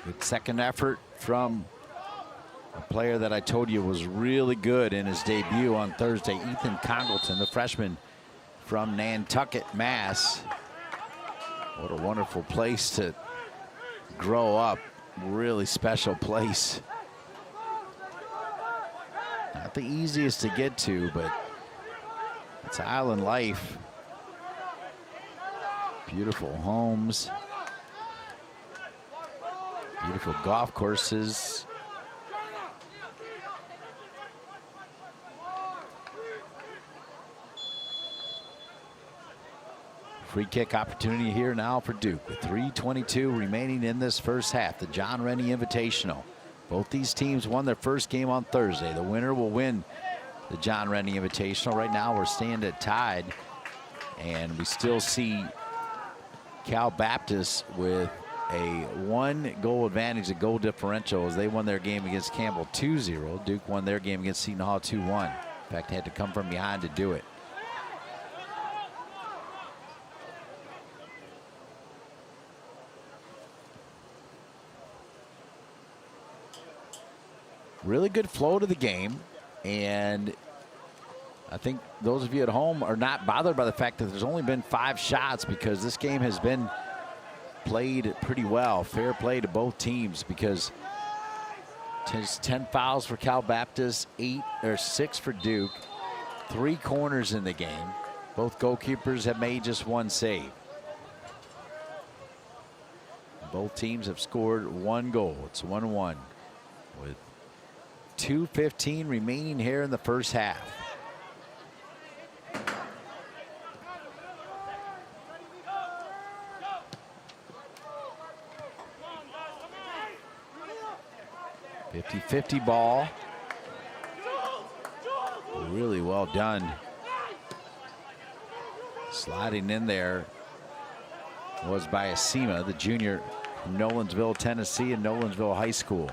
Good second effort from a player that I told you was really good in his debut on Thursday, Ethan Congleton, the freshman from Nantucket, Mass. What a wonderful place to grow up. Really special place. Not the easiest to get to, but it's island life. Beautiful homes. Beautiful golf courses. Free kick opportunity here now for Duke with 3:22 remaining in this first half. The John Rennie Invitational. Both these teams won their first game on Thursday. The winner will win the John Rennie Invitational. Right now we're standing tied, and we still see Cal Baptist with a 1-goal advantage, a goal differential, as they won their game against Campbell 2-0. Duke won their game against Seton Hall 2-1. In fact, had to come from behind to do it. Really good flow to the game, and I think those of you at home are not bothered by the fact that there's only been 5 shots, because this game has been played pretty well. Fair play to both teams, because 10 fouls for Cal Baptist, 6 for Duke, 3 corners in the game. Both goalkeepers have made just 1 save. Both teams have scored 1 goal. It's 1-1 with 2:15 remaining here in the first half. 50-50 ball. Really well done. Sliding in there was by Asima, the junior from Nolensville, Tennessee, and Nolensville High School.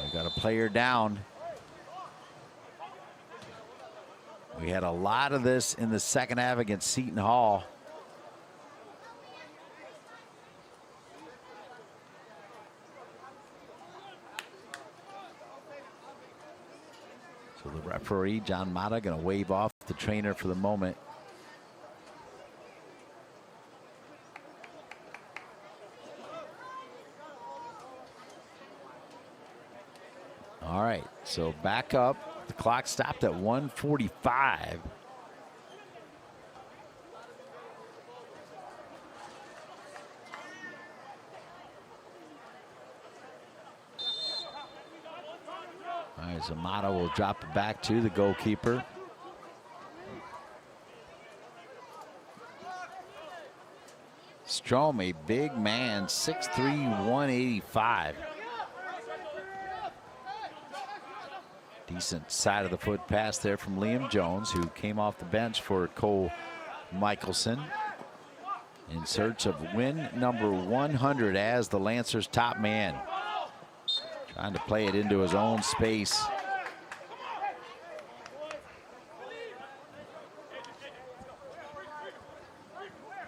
We got a player down. We had a lot of this in the second half against Seton Hall. So the referee, John Mata, going to wave off the trainer for the moment. All right, so back up. The clock stopped at 1:45. All right, Zamata will drop it back to the goalkeeper. Strom, a big man, 6'3", 185. Decent side of the foot pass there from Liam Jones, who came off the bench for Cole Michelson in search of win number 100 as the Lancers' top man. Trying to play it into his own space.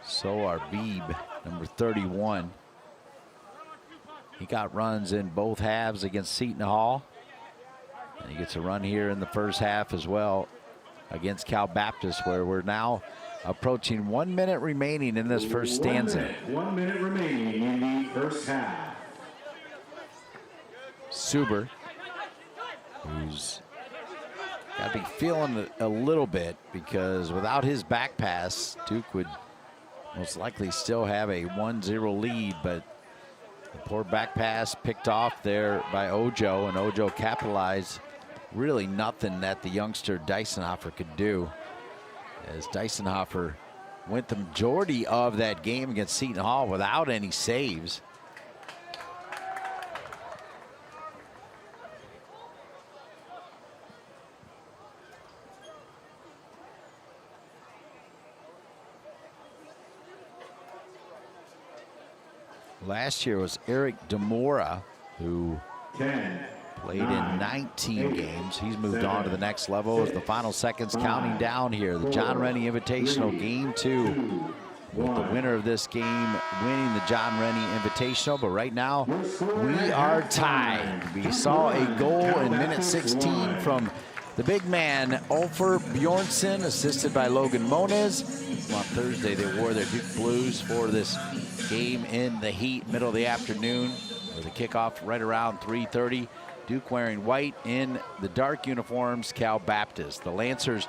So Arbib, number 31. He got runs in both halves against Seton Hall. And he gets a run here in the first half as well against Cal Baptist, where we're now approaching 1 minute remaining in this first stanza. 1 minute remaining in the first half. Suber, who's got to be feeling it a little bit, because without his back pass, Duke would most likely still have a 1-0 lead, but the poor back pass picked off there by Ojo, and Ojo capitalized. Really nothing that the youngster Dysonhofer could do, as Dysonhofer went the majority of that game against Seton Hall without any saves. Last year was Eric Demora, who 10, played in 19 games. He's moved on to the next level as the final seconds counting down here. The John Rennie Invitational Game 2, with the winner of this game winning the John Rennie Invitational. But right now, we are tied. We saw a goal in minute 16 from the big man, Ulfur Bjornsson, assisted by Logan Moniz. On Thursday, they wore their Duke Blues for this game in the heat, middle of the afternoon, with a kickoff right around 3:30. Duke wearing white in the dark uniforms, Cal Baptist. The Lancers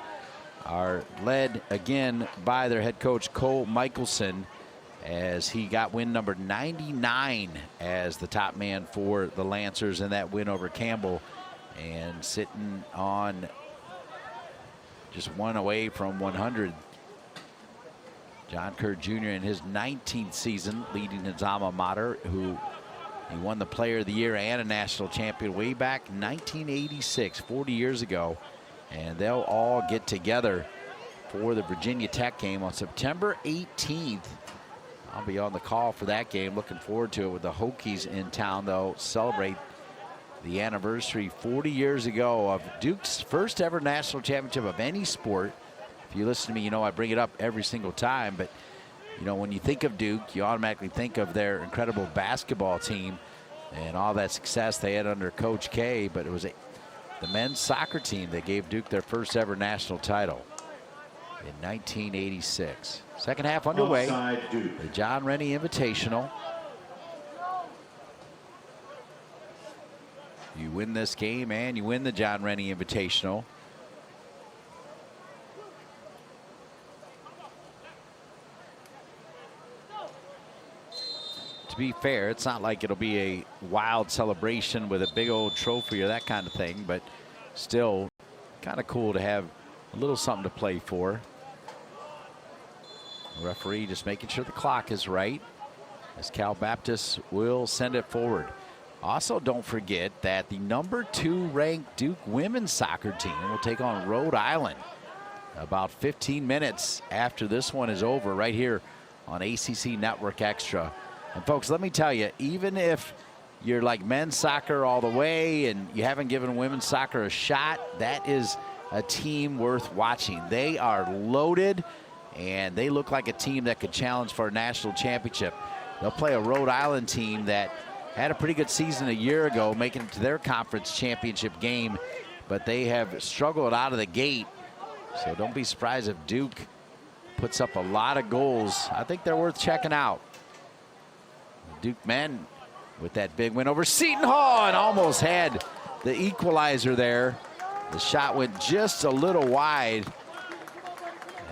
are led again by their head coach, Cole Michelson, as he got win number 99 as the top man for the Lancers in that win over Campbell, and sitting on just one away from 100. John Kerr Jr. in his 19th season leading his alma mater, who he won the Player of the Year and a national champion way back 1986, 40 years ago. And they'll all get together for the Virginia Tech game on September 18th. I'll be on the call for that game. Looking forward to it with the Hokies in town. They'll celebrate the anniversary 40 years ago of Duke's first ever national championship of any sport. If you listen to me, you know I bring it up every single time, but you know, when you think of Duke, you automatically think of their incredible basketball team and all that success they had under Coach K, but it was the men's soccer team that gave Duke their first ever national title in 1986. Second half underway. The John Rennie Invitational. You win this game and you win the John Rennie Invitational. To be fair, it's not like it'll be a wild celebration with a big old trophy or that kind of thing, but still kind of cool to have a little something to play for. The referee just making sure the clock is right, as Cal Baptist will send it forward. Also, don't forget that the #2 ranked Duke women's soccer team will take on Rhode Island about 15 minutes after this one is over, right here on ACC Network Extra. And folks, let me tell you, even if you're like men's soccer all the way and you haven't given women's soccer a shot, that is a team worth watching. They are loaded, and they look like a team that could challenge for a national championship. They'll play a Rhode Island team that had a pretty good season a year ago, making it to their conference championship game, but they have struggled out of the gate. So don't be surprised if Duke puts up a lot of goals. I think they're worth checking out. Duke men with that big win over Seton Hall, and almost had the equalizer there. The shot went just a little wide.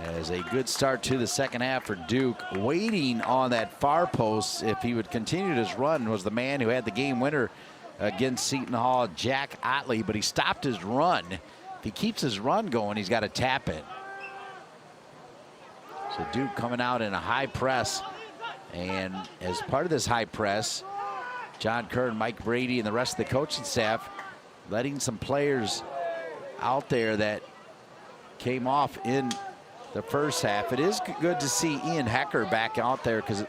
As a good start to the second half for Duke. Waiting on that far post, if he would continue his run, was the man who had the game winner against Seton Hall, Jack Otley, but he stopped his run. If he keeps his run going, he's got to tap it. So Duke coming out in a high press, and as part of this high press, John Kern, Mike Brady, and the rest of the coaching staff letting some players out there that came off in the first half. It is good to see Ian Hecker back out there, because it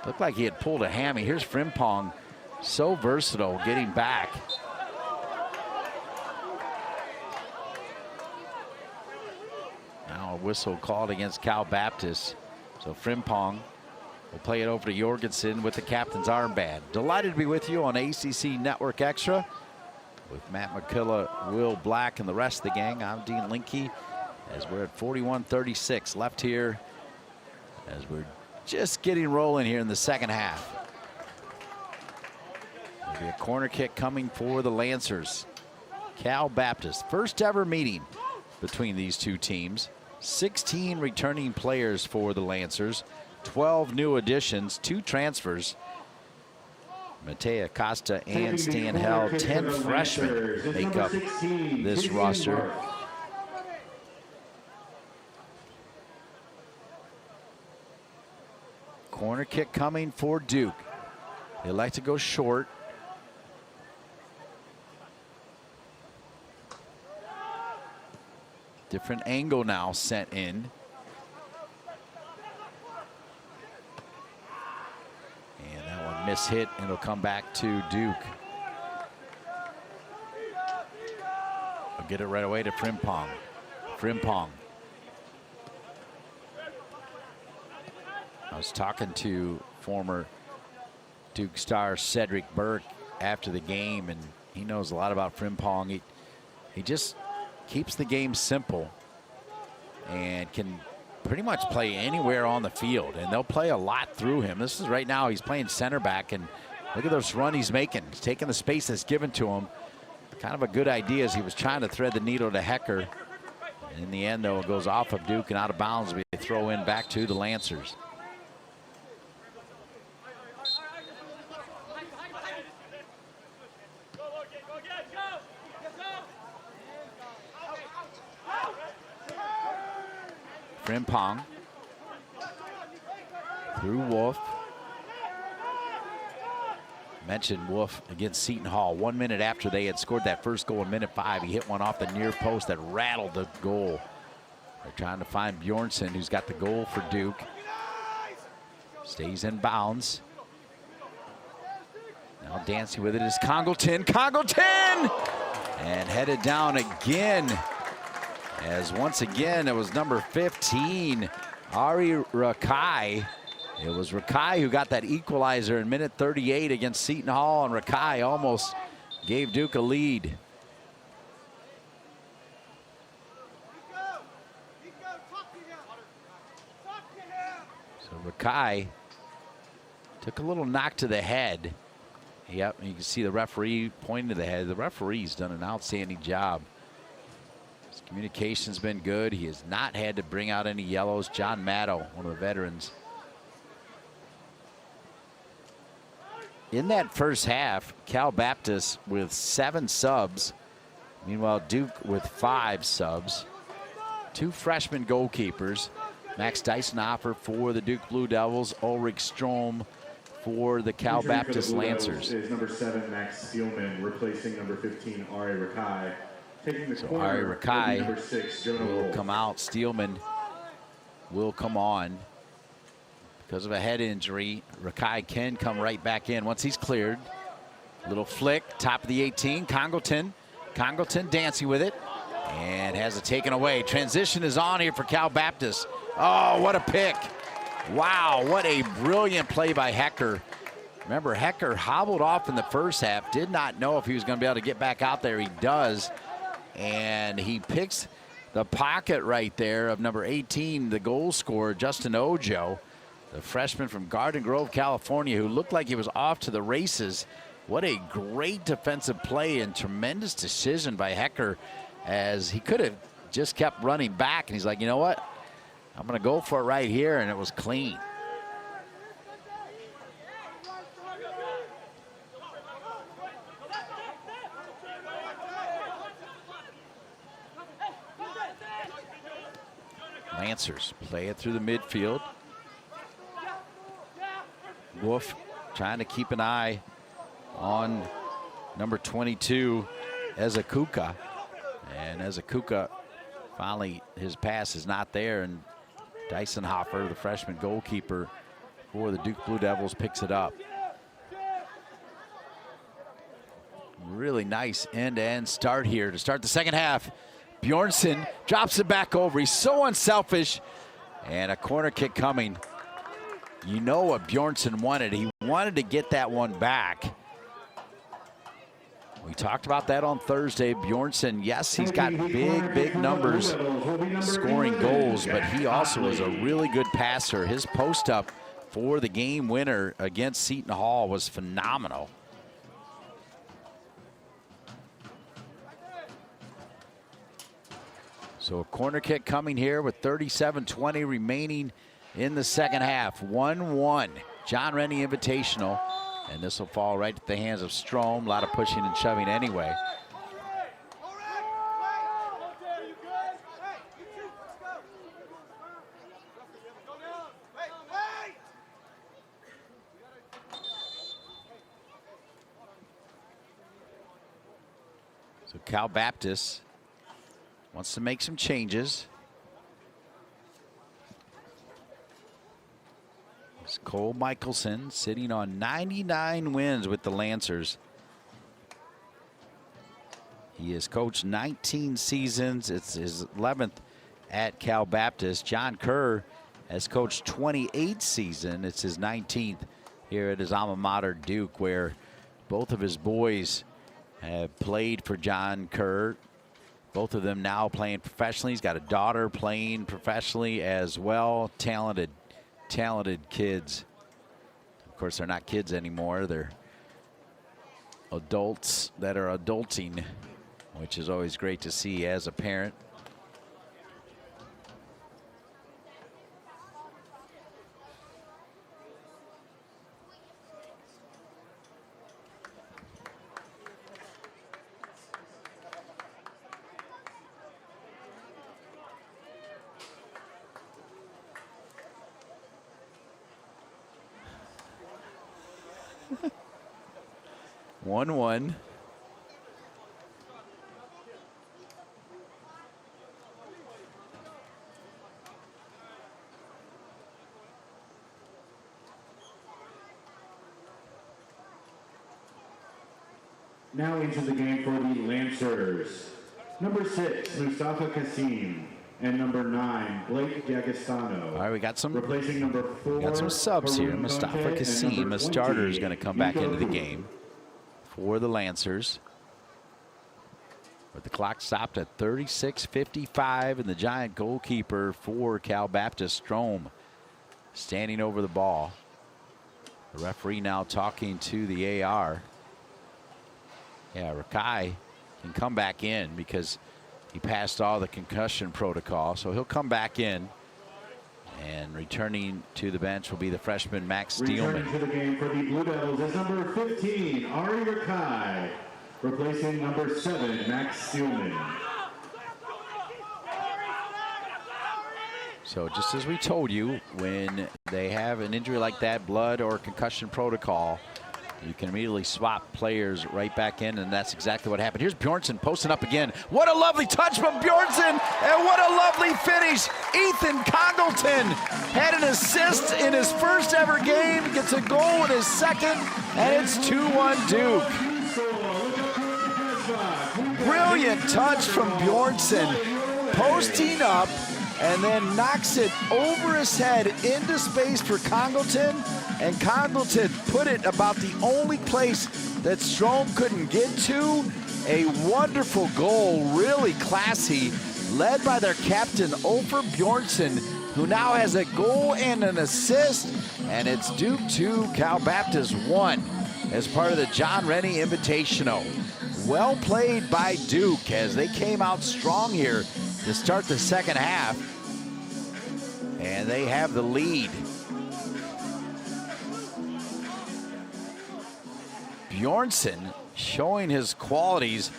looked like he had pulled a hammy. Here's Frimpong, so versatile, getting back. Now a whistle called against Cal Baptist. So Frimpong will play it over to Jorgensen with the captain's armband. Delighted to be with you on ACC Network Extra with Matt McCullough, Will Black, and the rest of the gang. I'm Dean Linke, as we're at 41-36 left here, as we're just getting rolling here in the second half. There'll be a corner kick coming for the Lancers. Cal Baptist, first ever meeting between these two teams. 16 returning players for the Lancers, 12 new additions, 2 transfers. Matea Costa and Stan Hell, 10 freshmen make up this roster. Corner kick coming for Duke. They like to go short. Different angle now sent in. And that one mishit, and it'll come back to Duke. I'll get it right away to Frimpong. Frimpong. I was talking to former Duke star Cedric Burke after the game, and he knows a lot about Frimpong. He just keeps the game simple and can pretty much play anywhere on the field, and they'll play a lot through him. This is right now, he's playing center back, and look at this run he's making. He's taking the space that's given to him. Kind of a good idea, as he was trying to thread the needle to Hecker. And in the end, though, it goes off of Duke and out of bounds. We throw in back to the Lancers. Frimpong through Wolf. Mentioned Wolf against Seton Hall 1 minute after they had scored that first goal in minute 5. He hit one off the near post that rattled the goal. They're trying to find Bjornsson, who's got the goal for Duke. Stays in bounds. Now dancing with it is Congleton. Congleton! And headed down again. As once again, it was number 15, Ari Rakai. It was Rakai who got that equalizer in minute 38 against Seton Hall, and Rakai almost gave Duke a lead. So Rakai took a little knock to the head. Yep, you can see the referee pointing to the head. The referee's done an outstanding job. His communication's been good. He has not had to bring out any yellows. John Maddow, one of the veterans. In that first half, Cal Baptist with 7 subs. Meanwhile, Duke with 5 subs. 2 freshman goalkeepers. Max Dysonoffer for the Duke Blue Devils. Ulrich Strom for the Cal Entering for the Baptist Blue Devils Lancers. is number 7, Max Steelman, replacing number 15, Ari Rakai. Taking the So corner Ari will be Rakai number 6, Jonah will Wolf. come out. Steelman will come on. Because of a head injury, Rakai can come right back in once he's cleared. Little flick, top of the 18, Congleton. Congleton dancing with it and has it taken away. Transition is on here for Cal Baptist. Oh, what a pick. Wow, what a brilliant play by Hecker. Remember, Hecker hobbled off in the first half, did not know if he was going to be able to get back out there. He does, and he picks the pocket right there of number 18, the goal scorer, Justin Ojo, the freshman from Garden Grove, California, who looked like he was off to the races. What a great defensive play and tremendous decision by Hecker, as he could have just kept running back, and he's like, you know what? I'm going to go for it right here, and it was clean. Lancers play it through the midfield. Wolf trying to keep an eye on number 22, Ezakuka. And Ezakuka, finally, his pass is not there, and Dyson Hoffer, the freshman goalkeeper for the Duke Blue Devils, picks it up. Really nice end-to-end start here to start the second half. Bjornsson drops it back over. He's so unselfish. And a corner kick coming. You know what Bjornsson wanted. He wanted to get that one back. We talked about that on Thursday. Bjornsson, yes, he's got big numbers scoring goals, but he also is a really good passer. His post up for the game winner against Seton Hall was phenomenal. So a corner kick coming here with 37:20 remaining in the second half. 1-1, John Rennie Invitational. And this will fall right at the hands of Strom. A lot of pushing and shoving anyway. So Cal Baptist wants to make some changes. It's Cole Michelson sitting on 99 wins with the Lancers. He has coached 19 seasons. It's his 11th at Cal Baptist. John Kerr has coached 28 seasons. It's his 19th here at his alma mater, Duke, where both of his boys have played for John Kerr. Both of them now playing professionally. He's got a daughter playing professionally as well. Talented kids. Of course, they're not kids anymore. They're adults that are adulting, which is always great to see as a parent. One. Now into the game for the Lancers. Number 6, Mustafa Kasim. And number 9, Blake D'Agostino. All right, we got some replacing number 4. Got some subs here. Haroon Mustafa Conte, Kasim, a starter, is going to come back Nico into the Hoop. game for the Lancers. But the clock stopped at 36:55, and the Giant goalkeeper for Cal Baptist, Strom, standing over the ball. The referee now talking to the AR. Yeah, Rakai can come back in because he passed all the concussion protocol, so he'll come back in. And returning to the bench will be the freshman Max Steelman. Returning to the game for the Blue Devils is number 15, Ari Rakai, replacing number 7, Max Steelman. So just as we told you, when they have an injury like that, blood or concussion protocol, you can immediately swap players right back in, and that's exactly what happened. Here's Bjornsson posting up again. What a lovely touch from Bjornsson, and what a lovely finish. Ethan Congleton had an assist in his first ever game, gets a goal in his second, and it's 2-1 Duke. Brilliant touch from Bjornsson, posting up, and then knocks it over his head into space for Congleton, and Congleton put it about the only place that Strom couldn't get to. A wonderful goal, really classy, led by their captain, Ulfur Bjornsson, who now has a goal and an assist, and it's Duke 2, Cal Baptist 1 as part of the John Rennie Invitational. Well played by Duke as they came out strong here to start the second half, and they have the lead. Bjornsson showing his qualities.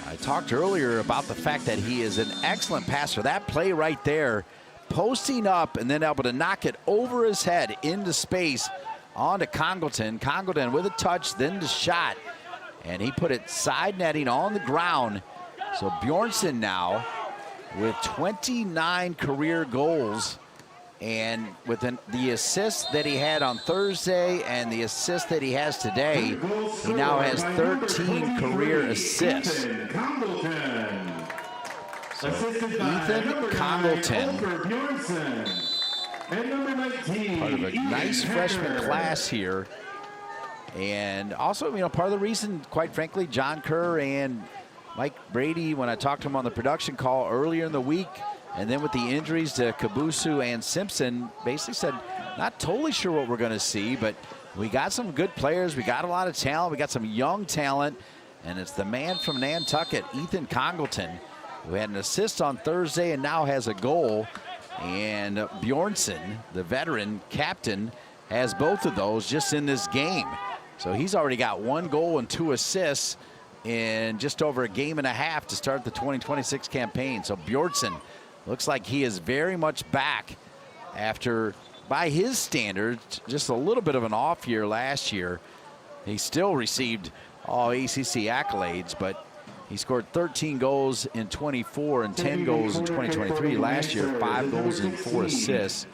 I talked earlier about the fact that he is an excellent passer. That play right there, posting up and then able to knock it over his head into space onto Congleton. Congleton with a touch, then the shot, and he put it side netting on the ground. So Bjornsson now with 29 career goals, and with the assist that he had on Thursday and the assist that he has today, he now has 13 career assists. So Ethan Congleton, part of a nice freshman class here. And also, part of the reason, quite frankly, John Kerr and Mike Brady, when I talked to him on the production call earlier in the week, and then with the injuries to Kabusu and Simpson, basically said, not totally sure what we're going to see, but we got some good players. We got a lot of talent. We got some young talent, and it's the man from Nantucket, Ethan Congleton, who had an assist on Thursday and now has a goal. And Bjornsson, the veteran captain, has both of those just in this game. So he's already got 1 goal and 2 assists in just over a game and a half to start the 2026 campaign. So Bjornsson looks like he is very much back after, by his standards, just a little bit of an off year last year. He still received all ACC accolades, but he scored 13 goals in 24 and 10 goals in 2023. Last year, 5 goals and 4 assists.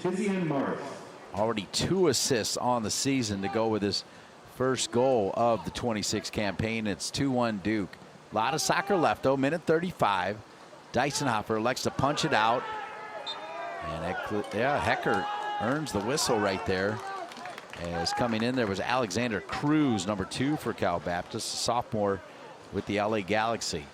Already 2 assists on the season to go with his first goal of the 26 campaign. It's 2-1 Duke. A lot of soccer left, though. Minute 35. Dysonhofer elects to punch it out. And Hecker earns the whistle right there. As coming in there was Alexander Cruz, number 2 for Cal Baptist, a sophomore with the LA Galaxy.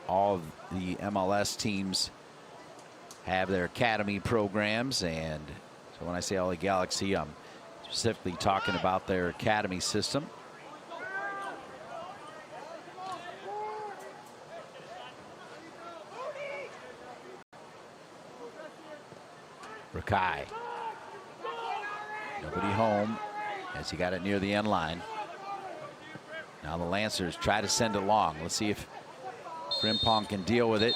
All of the MLS teams have their academy programs, and so when I say LA Galaxy, I'm specifically talking about their academy system. Rakai. Nobody home as he got it near the end line. Now the Lancers try to send it long. Let's see if Frimpong can deal with it.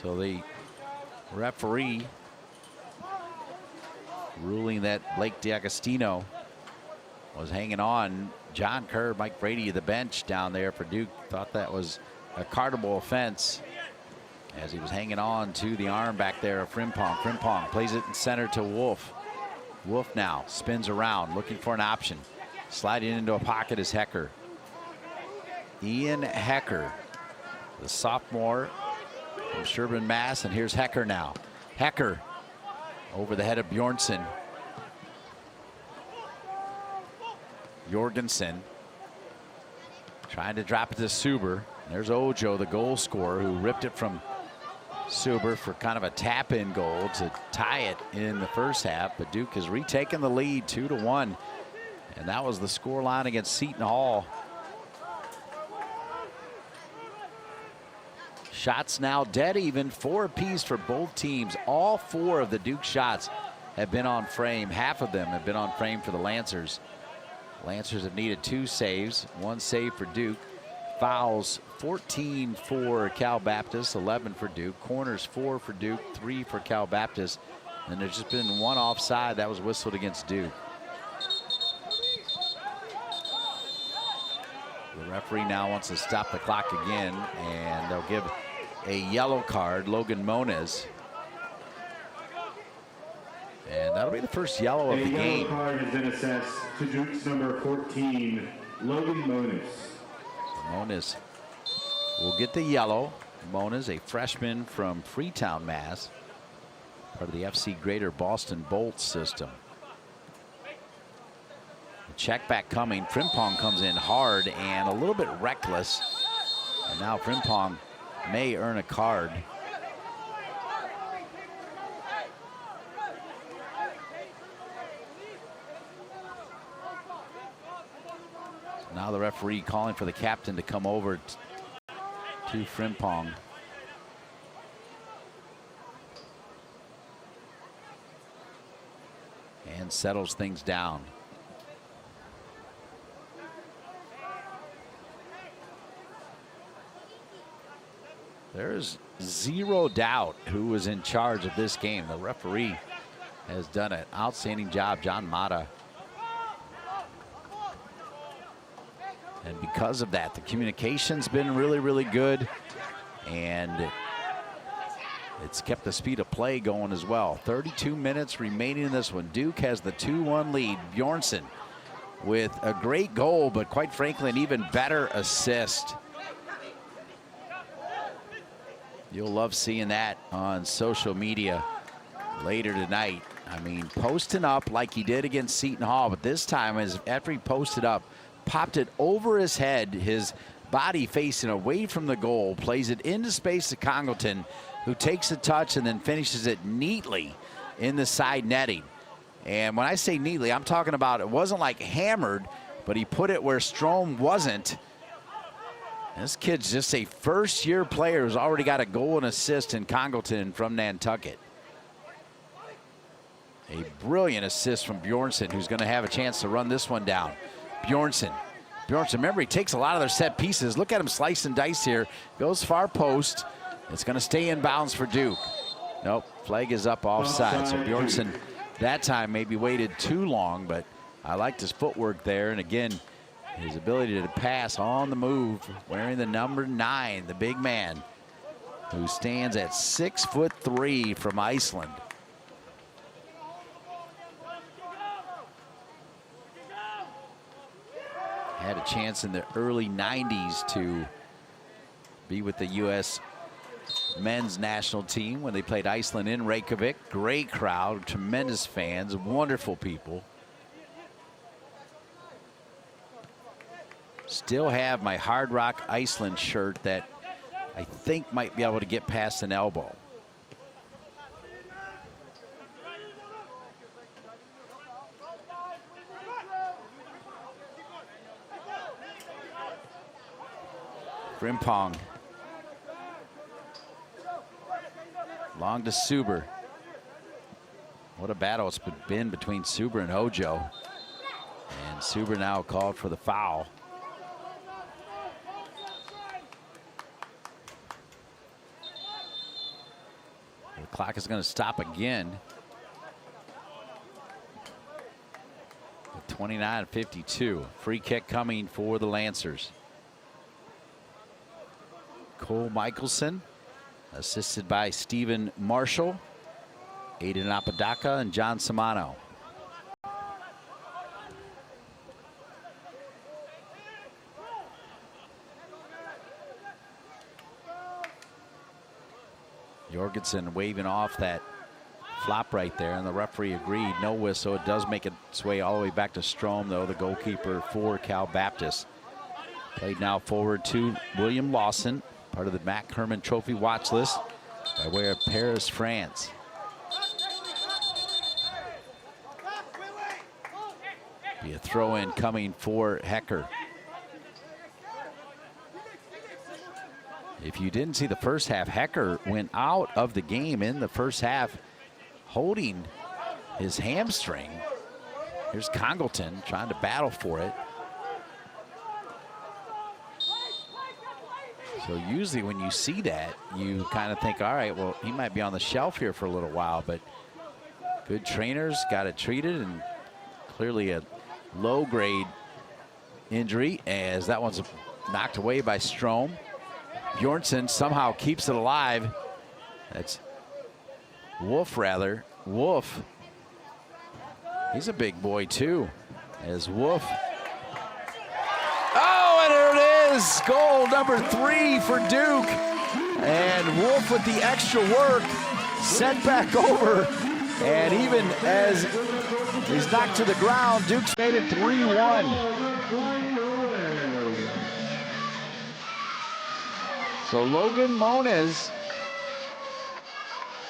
So the referee ruling that Blake D'Agostino was hanging on. John Kerr, Mike Brady, the bench down there for Duke, thought that was a cardable offense as he was hanging on to the arm back there of Frimpong. Frimpong plays it in center to Wolf. Wolf now spins around looking for an option. Sliding into a pocket is Hecker. Ian Hecker, the sophomore from Sherburne, Mass. And here's Hecker now. Hecker over the head of Bjornsson. Jorgensen trying to drop it to Suber. There's Ojo, the goal scorer, who ripped it from Suber for kind of a tap-in goal to tie it in the first half. But Duke has retaken the lead 2-1. And that was the score line against Seton Hall. Shots now dead even, 4 apiece for both teams. All 4 of the Duke shots have been on frame. Half of them have been on frame for the Lancers. Lancers have needed 2 saves, 1 save for Duke. Fouls 14 for Cal Baptist, 11 for Duke. Corners 4 for Duke, 3 for Cal Baptist. And there's just been 1 offside that was whistled against Duke. The referee now wants to stop the clock again, and they'll give a yellow card, Logan Moniz. And that'll be the first yellow of the game. A yellow card has been assessed to Duke's number 14, Logan Moniz. Moniz will get the yellow. Moniz, a freshman from Freetown, Mass. Part of the FC Greater Boston Bolt system. The check back coming. Frimpong comes in hard and a little bit reckless. And now Frimpong may earn a card. Now the referee calling for the captain to come over to Frimpong. And settles things down. There's zero doubt who was in charge of this game. The referee has done an outstanding job, John Mata. And because of that, the communication's been really, really good. And it's kept the speed of play going as well. 32 minutes remaining in this one. Duke has the 2-1 lead. Bjornsson with a great goal, but quite frankly, an even better assist. You'll love seeing that on social media later tonight. I mean, posting up like he did against Seton Hall, but this time, after he posted up, popped it over his head, his body facing away from the goal, plays it into space to Congleton, who takes a touch and then finishes it neatly in the side netting. And when I say neatly, I'm talking about it wasn't like hammered, but he put it where Strom wasn't. This kid's just a first-year player who's already got a goal and assist in Congleton from Nantucket. A brilliant assist from Bjornsson, who's going to have a chance to run this one down. Bjornsson, remember, he takes a lot of their set pieces. Look at him slice and dice here. Goes far post. It's going to stay in bounds for Duke. Nope, flag is up offside. So Bjornsson that time maybe waited too long, but I liked his footwork there. And again, his ability to pass on the move, wearing the number 9, the big man, who stands at 6'3" from Iceland. Had a chance in the early 90s to be with the U.S. men's national team when they played Iceland in Reykjavik. Great crowd, tremendous fans, wonderful people. Still have my Hard Rock Iceland shirt that I think might be able to get past an elbow. Frimpong. Long to Suber. What a battle it's been between Suber and Hojo. And Suber now called for the foul. The clock is going to stop again. 29:52. Free kick coming for the Lancers. Cole Michelson, assisted by Stephen Marshall, Aiden Apodaca, and John Samano. Jorgensen waving off that flop right there, and the referee agreed. No whistle. It does make its way all the way back to Strom, though, the goalkeeper for Cal Baptist. Played now forward to William Lawson, part of the Mac Herman Trophy watch list by way of Paris, France. Be a throw-in coming for Hecker. If you didn't see the first half, Hecker went out of the game in the first half holding his hamstring. Here's Congleton trying to battle for it. So usually when you see that, you kind of think, all right, well, he might be on the shelf here for a little while, but good trainers got it treated, and clearly a low-grade injury as that one's knocked away by Strom. Bjornsson somehow keeps it alive. That's Wolf, rather. Wolf. He's a big boy, too, as Wolf. Oh, and there it is. Goal number 3 for Duke. And Wolf with the extra work sent back over. And even as he's knocked to the ground, Duke's made it 3-1. So Logan Moniz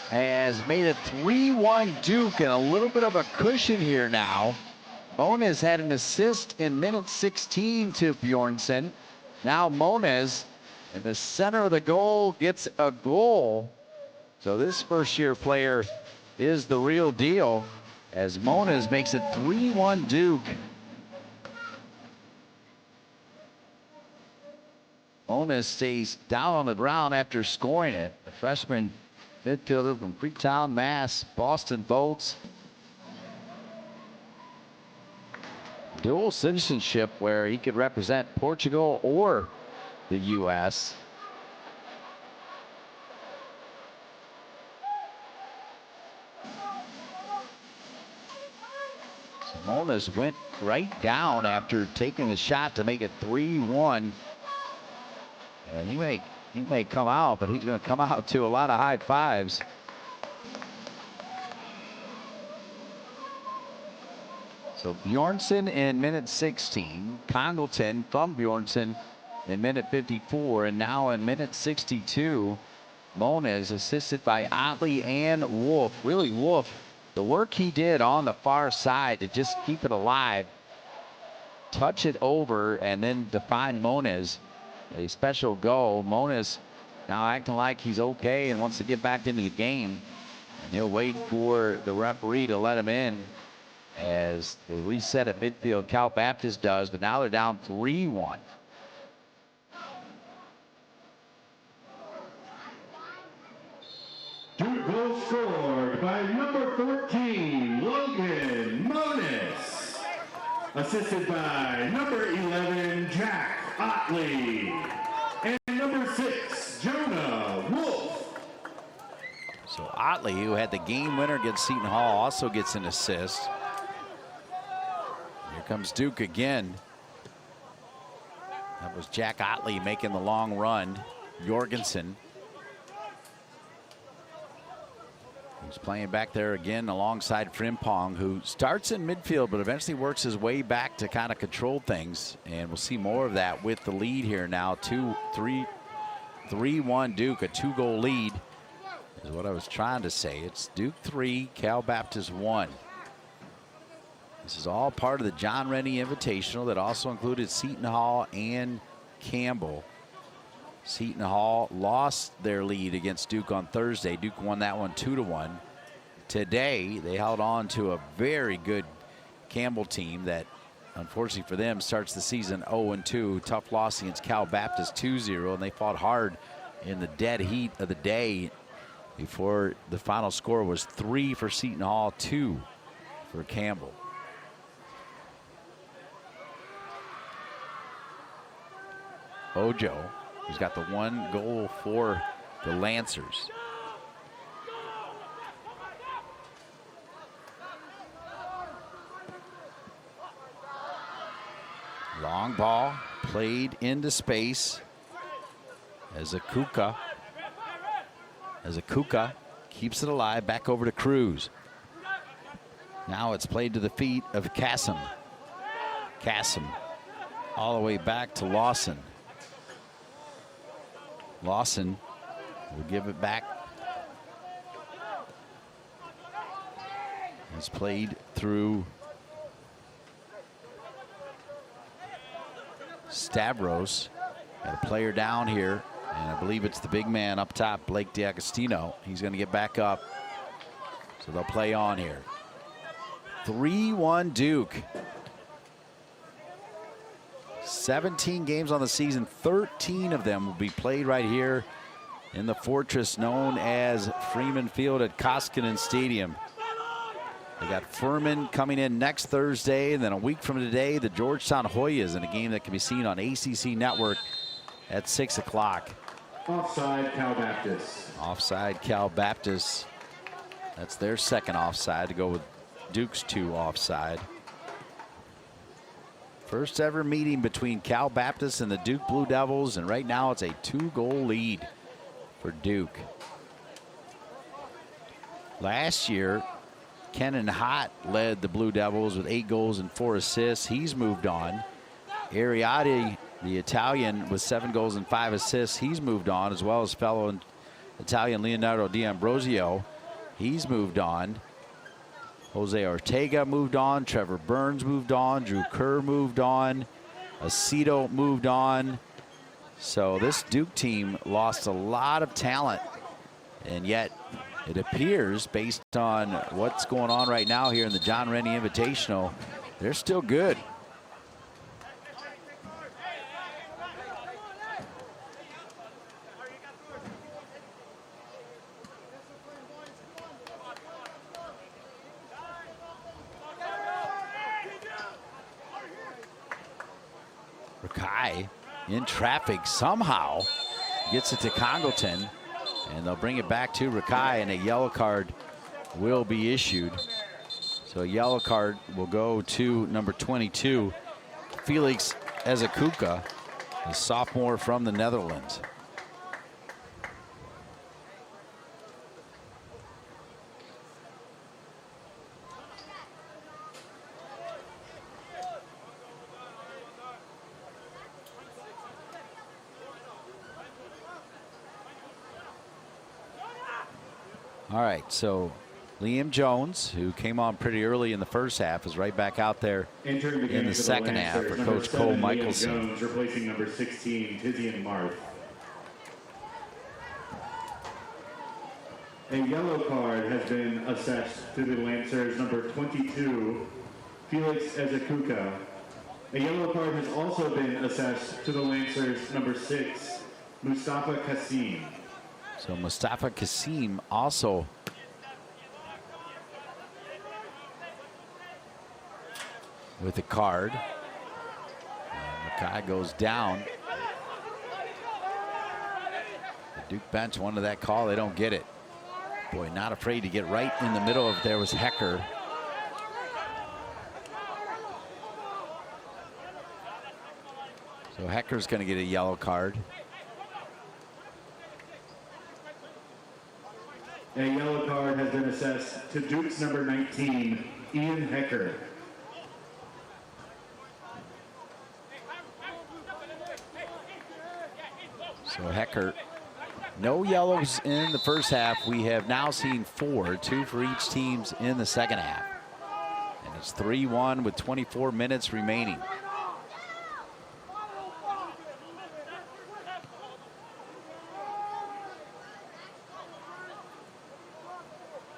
has made it 3-1 Duke, and a little bit of a cushion here now. Moniz had an assist in minute 16 to Bjornsson. Now Moniz in the center of the goal gets a goal. So this first-year player is the real deal as Moniz makes it 3-1 Duke. Moniz stays down on the ground after scoring it. The freshman midfielder from Freetown, Mass, Boston Bolts. Dual citizenship where he could represent Portugal or the U.S. Moniz went right down after taking the shot to make it 3-1. And he may come out, but he's going to come out to a lot of high fives. So Bjornsson in minute 16, Congleton from Bjornsson in minute 54, and now in minute 62, Moniz assisted by Otley and Wolf. Really, Wolf, the work he did on the far side to just keep it alive, touch it over, and then define Moniz. A special goal. Moniz now acting like he's okay and wants to get back into the game. And he'll wait for the referee to let him in as the reset at midfield Cal Baptist does, but now they're down 3-1. Two goals scored by number 14, Logan Moniz. Assisted by number 11, Jack Otley. And number 6, Jonah Wolf. So Otley, who had the game winner against Seton Hall, also gets an assist. Here comes Duke again. That was Jack Otley making the long run. Jorgensen. He's playing back there again alongside Frimpong, who starts in midfield but eventually works his way back to kind of control things. And we'll see more of that with the lead here now. 3-1 Duke, a 2-goal lead is what I was trying to say. It's Duke 3, Cal Baptist 1. This is all part of the John Rennie Invitational that also included Seton Hall and Campbell. Seton Hall lost their lead against Duke on Thursday. Duke won that one 2-1. Today, they held on to a very good Campbell team that, unfortunately for them, starts the season 0-2. Tough loss against Cal Baptist 2-0, and they fought hard in the dead heat of the day before the final score was 3 for Seton Hall, 2 for Campbell. Ojo, who's got the 1 goal for the Lancers. Long ball played into space as Akuka keeps it alive, back over to Cruz. Now it's played to the feet of Kassem. Kassem all the way back to Lawson. Lawson will give it back. It's played through Stavros. Got a player down here And I believe it's the big man up top, Blake D'Agostino. He's going to get back up. So they'll play on here. 3-1 Duke. 17 games on the season. 13 of them will be played right here in the fortress known as Freeman Field at Koskinen Stadium. They got Furman coming in next Thursday, and then a week from today, the Georgetown Hoyas in a game that can be seen on ACC Network at 6 o'clock. Offside, Cal Baptist. Offside, Cal Baptist. That's their second offside to go with Duke's 2 offside. First ever meeting between Cal Baptist and the Duke Blue Devils, and right now it's a 2-goal lead for Duke. Last year, Kenan Hott led the Blue Devils with 8 goals and 4 assists. He's moved on. Ariati, the Italian, with 7 goals and 5 assists. He's moved on, as well as fellow Italian Leonardo D'Ambrosio. He's moved on. Jose Ortega moved on. Trevor Burns moved on. Drew Kerr moved on. Aceto moved on. So this Duke team lost a lot of talent, and yet it appears, based on what's going on right now here in the John Rennie Invitational, they're still good. Rakai in traffic somehow gets it to Congleton, and they'll bring it back to Rakai, and a yellow card will be issued. So a yellow card will go to number 22, Felix Ezakuka, a sophomore from the Netherlands. All right, so Liam Jones, who came on pretty early in the first half, is right back out there in the second half for Coach Cole Michelson. Jones replacing number 16, Tizian Marth. A yellow card has been assessed to the Lancers, number 22, Felix Ezakuka. A yellow card has also been assessed to the Lancers, number 6, Mustafa Kassim. So Mustafa Kassim also with a card. Mackay goes down. The Duke bench wanted that call. They don't get it. Boy, not afraid to get right in the middle of there was Hecker. So Hecker's going to get a yellow card. A yellow card has been assessed to Duke's number 19, Ian Hecker. So Hecker, no yellows in the first half. We have now seen 4, 2 for each team in the second half. And it's 3-1 with 24 minutes remaining.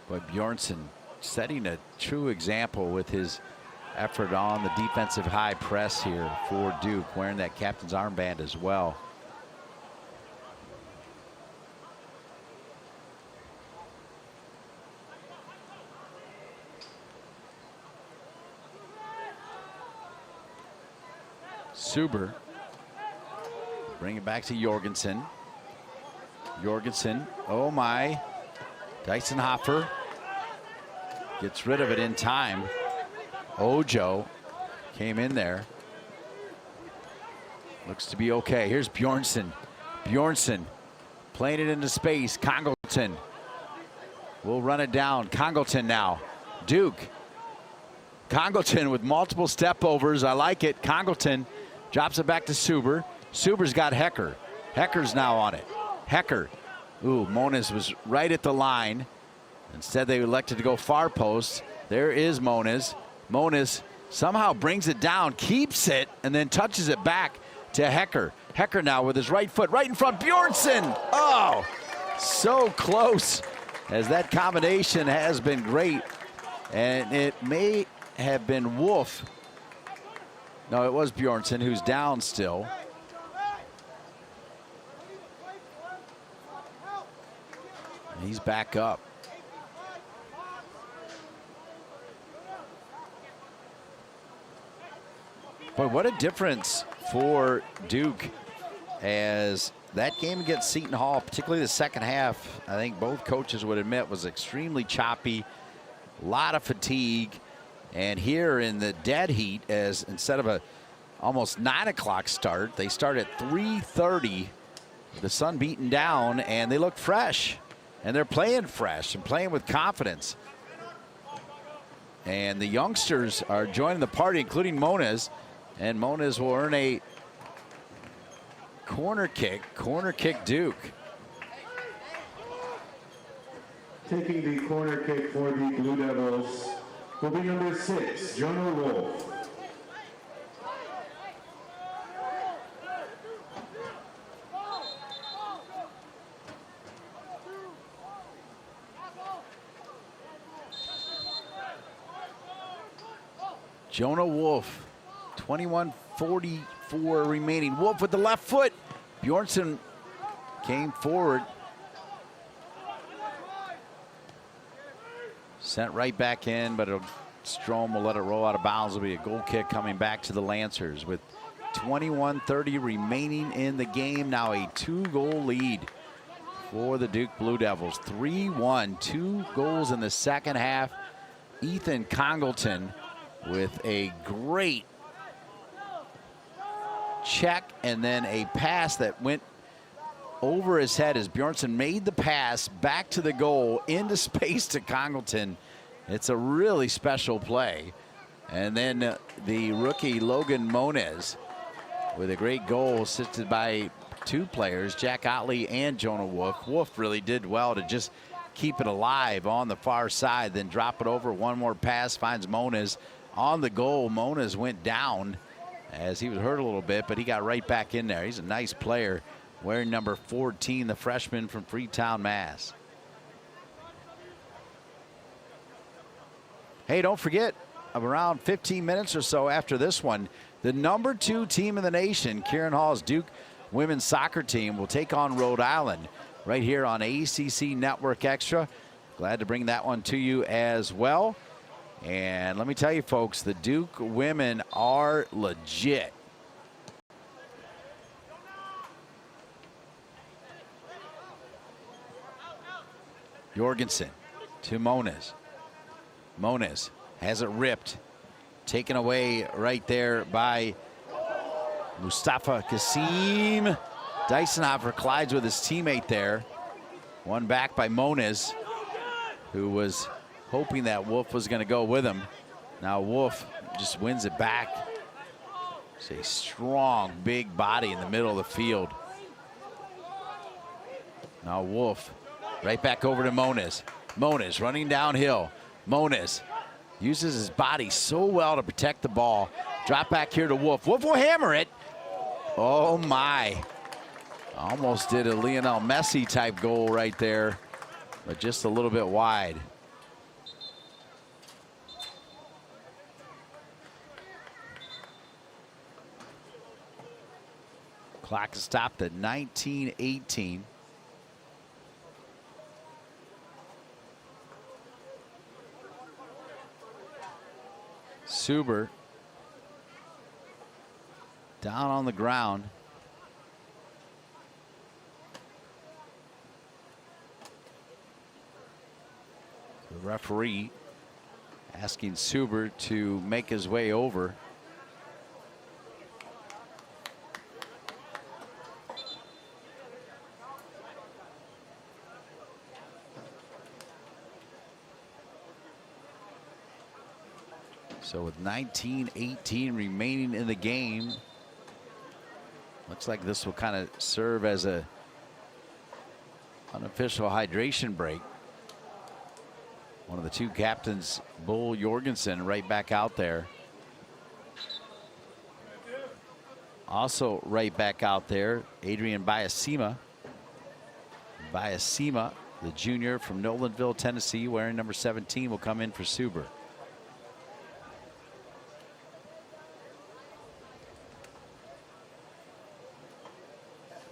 But Bjornsson setting a true example with his effort on the defensive high press here for Duke, wearing that captain's armband as well. Suber, bring it back to Jorgensen. Jorgensen, oh my. Dyson Hoffer gets rid of it in time. Ojo came in there. Looks to be okay. Here's Bjornsson. Bjornsson playing it into space. Congleton will run it down. Congleton now. Duke. Congleton with multiple step overs. I like it. Congleton drops it back to Suber. Suber's got Hecker. Hecker's now on it. Hecker. Ooh, Moniz was right at the line. Instead, they elected to go far post. There is Moniz. Moniz somehow brings it down, keeps it, and then touches it back to Hecker. Hecker now with his right foot right in front. Bjornsson. Oh, so close, as that combination has been great. And it may have been Wolf. No, it was Bjornsson who's down still. He's back up. Boy, what a difference for Duke, as that game against Seton Hall, particularly the second half, I think both coaches would admit was extremely choppy, a lot of fatigue. And here in the dead heat, as instead of a almost 9 o'clock start, they start at 3:30, the sun beaten down, and they look fresh. And they're playing fresh and playing with confidence. And the youngsters are joining the party, including Moniz. And Moniz will earn a corner kick Duke. Taking the corner kick for the Blue Devils will be number 6, Jonah Wolf. Jonah Wolf, 21:44 remaining. Wolf with the left foot. Bjornsson came forward. Sent right back in, but Strom will let it roll out of bounds. It'll be a goal kick coming back to the Lancers with 21:30 remaining in the game. Now a 2-goal lead for the Duke Blue Devils. 3-1, 2 goals in the second half. Ethan Congleton with a great check and then a pass that went over his head as Bjornsson made the pass back to the goal into space to Congleton. It's a really special play. And then the rookie Logan Moniz with a great goal assisted by 2 players, Jack Otley and Jonah Wolf. Wolf really did well to just keep it alive on the far side, then drop it over. One more pass finds Moniz on the goal. Moniz went down as he was hurt a little bit, but he got right back in there. He's a nice player, wearing number 14, the freshman from Freetown, Mass. Hey, don't forget, around 15 minutes or so after this one, the number 2 team in the nation, Kieran Hall's Duke women's soccer team, will take on Rhode Island right here on ACC Network Extra. Glad to bring that one to you as well. And let me tell you, folks, the Duke women are legit. Jorgensen to Moniz. Moniz has it ripped. Taken away right there by Mustafa Kasim. Dysonhofer collides with his teammate there. One back by Moniz, who was hoping that Wolf was going to go with him. Now Wolf just wins it back. It's a strong, big body in the middle of the field. Now Wolf right back over to Moniz. Moniz running downhill. Moniz uses his body so well to protect the ball. Drop back here to Wolf. Wolf will hammer it. Oh my. Almost did a Lionel Messi type goal right there, but just a little bit wide. Clock is stopped at 19:18. Suber down on the ground. The referee asking Suber to make his way over. So with 19:18 remaining in the game, looks like this will kind of serve as a unofficial hydration break. One of the 2 captains, Bull Jorgensen, right back out there. Also right back out there, Adrian Biasima. Biasima, the junior from Nolanville, Tennessee, wearing number 17, will come in for Suber.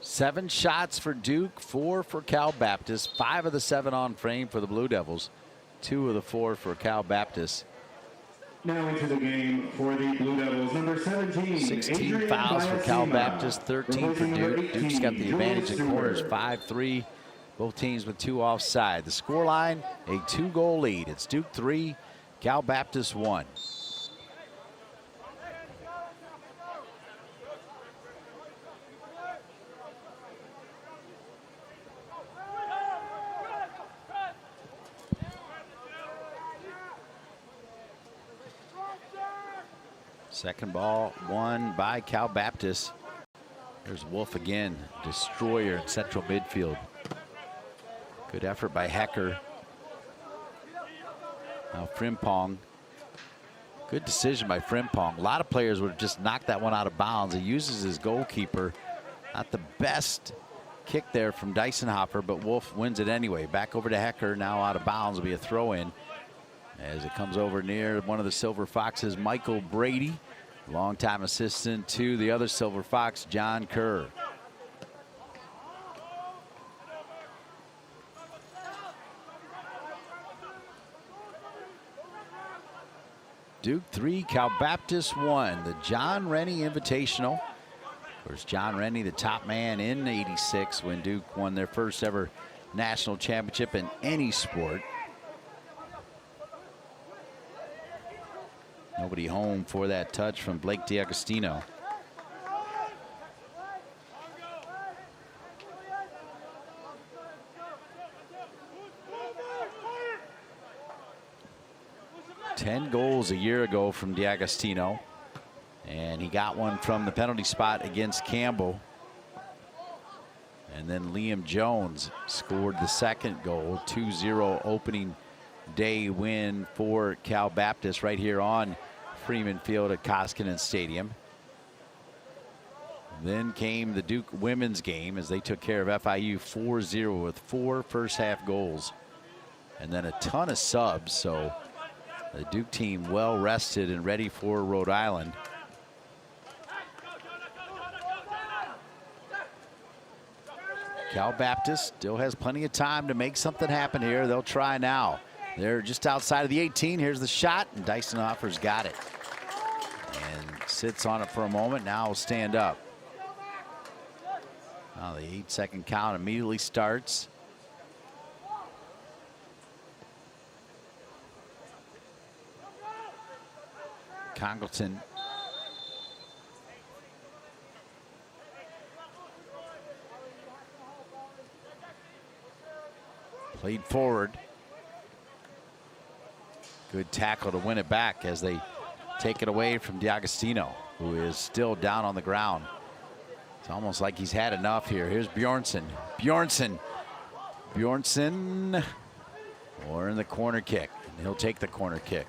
Seven shots for Duke, 4 for Cal Baptist, 5 of the 7 on frame for the Blue Devils, 2 of the 4 for Cal Baptist. Now into the game for the Blue Devils, number 17, 16 Adrian fouls for Cal Biasima. Baptist, 13 for Duke. Duke's got the advantage in corners, 5-3. Both teams with 2 offside. The scoreline, a 2-goal lead. It's Duke 3, Cal Baptist 1. Second ball won by Cal Baptist. There's Wolf again, destroyer in central midfield. Good effort by Hecker. Now Frimpong. Good decision by Frimpong. A lot of players would have just knocked that one out of bounds. He uses his goalkeeper. Not the best kick there from Dysonhofer, but Wolf wins it anyway. Back over to Hecker, now out of bounds, will be a throw in. As it comes over near one of the Silver Foxes, Michael Brady. Longtime assistant to the other Silver Fox, John Kerr. Duke 3, Cal Baptist 1. The John Rennie Invitational. Of course, John Rennie, the top man in '86 when Duke won their first ever national championship in any sport. Nobody home for that touch from Blake D'Agostino. Ten goals a year ago from D'Agostino, and he got one from the penalty spot against Campbell. And then Liam Jones scored the second goal, 2-0 opening day win for Cal Baptist right here on Freeman Field at Koskinen Stadium. Then came the Duke women's game as they took care of FIU 4-0 with 4 first half goals and then a ton of subs. So the Duke team well rested and ready for Rhode Island. Cal Baptist still has plenty of time to make something happen here. They'll try now. They're just outside of the 18. Here's the shot, and Dysonhofer's got it. And sits on it for a moment. Now will stand up. Now the 8-second count immediately starts. Congleton. Played forward. Good tackle to win it back as they take it away from D'Agostino, who is still down on the ground. It's almost like he's had enough here. Here's Bjornsson. Bjornsson. Or in the corner kick. And he'll take the corner kick.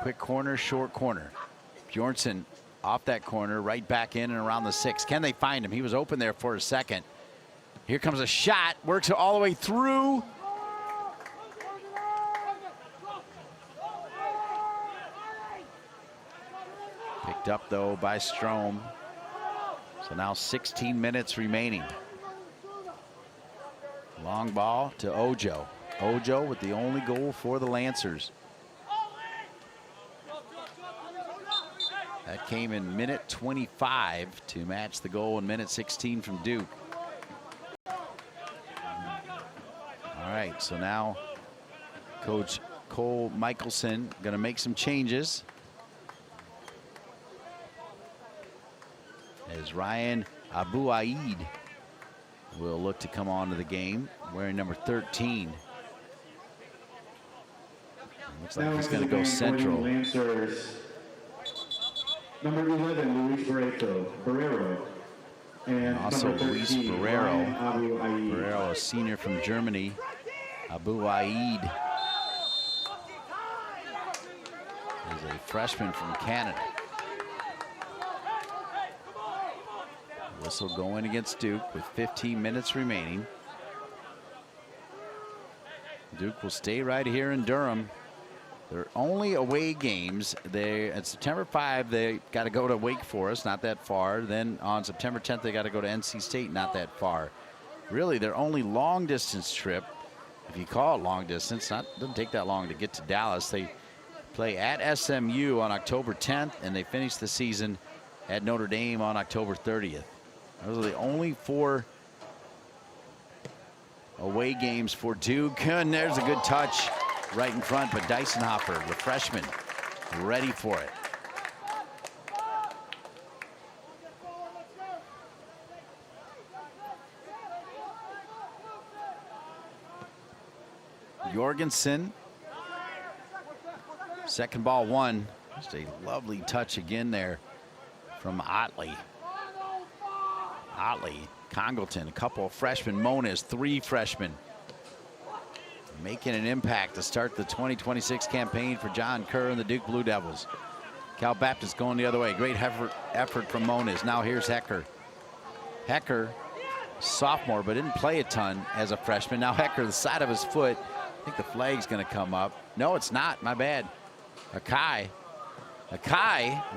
Quick corner, short corner. Bjornsson off that corner, right back in and around the 6. Can they find him? He was open there for a second. Here comes a shot, works it all the way through. Picked up though by Strom. So now 16 minutes remaining. Long ball to Ojo. Ojo with the only goal for the Lancers. That came in minute 25 to match the goal in minute 16 from Duke. All right, so now Coach Cole Michelson going to make some changes. As Ryan Abu-Aid will look to come onto the game wearing number 13. Looks like he's going to go central. Number 11, Luis Barrero. And also Luis Barrero. Abu-Aid. Barrero, a senior from Germany. Abu-Aid freshman from Canada. Whistle going against Duke with 15 minutes remaining. Duke will stay right here in Durham. Their only away games, at September 5, they got to go to Wake Forest, not that far. Then on September 10th, they got to go to NC State, not that far. Really, their only long distance trip, if you call it long distance, doesn't take that long to get to Dallas. They play at SMU on October 10th, and they finish the season at Notre Dame on October 30th. Those are the only 4 away games for Duke. And there's a good touch right in front, but Dysenhofer, the freshman, ready for it. Jorgensen, second ball 1. Just a lovely touch again there from Otley. Congleton, a couple of freshmen. Moniz, 3 freshmen. Making an impact to start the 2026 campaign for John Kerr and the Duke Blue Devils. Cal Baptist going the other way. Great effort from Moniz. Now here's Hecker. Hecker, sophomore, but didn't play a ton as a freshman. Now Hecker, the side of his foot. I think the flag's going to come up. No, it's not. My bad. Akai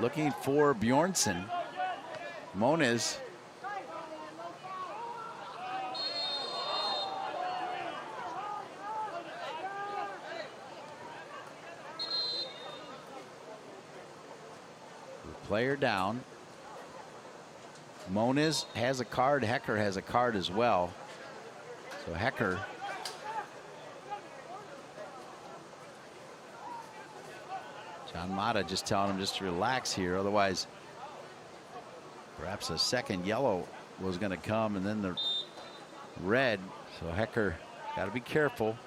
looking for Bjornsson. Moniz. Player down. Moniz has a card. Hecker has a card as well. So Hecker. John Mata just telling him just to relax here. Otherwise, perhaps a second yellow was going to come and then the red. So Hecker got to be careful.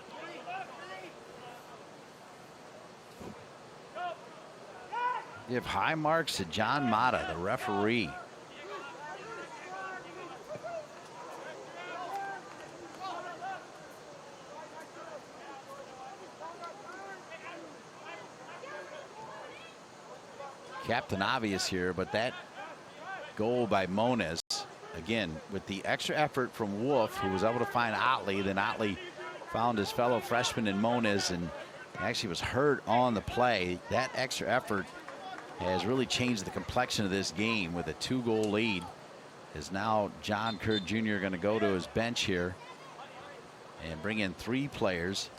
Give high marks to John Mata, the referee. Captain obvious here, but that goal by Moniz, again, with the extra effort from Wolf, who was able to find Otley. Then Otley found his fellow freshman in Moniz and actually was hurt on the play. That extra effort has really changed the complexion of this game with a 2-goal lead. Is now John Kerr Jr. going to go to his bench here and bring in 3 players,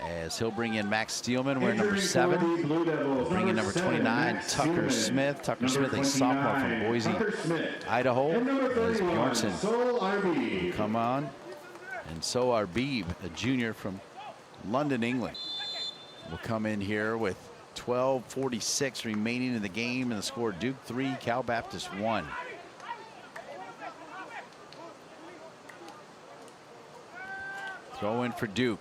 as he'll bring in Max Steelman wearing number 7. He'll bring in number 29, Tucker Smith. Tucker Smith, a sophomore from Boise, Idaho. As Bjornsson will come on. And so Arbib, a junior from London, England, will come in here with 12:46 remaining in the game, and the score Duke 3, Cal Baptist 1. Throw in for Duke.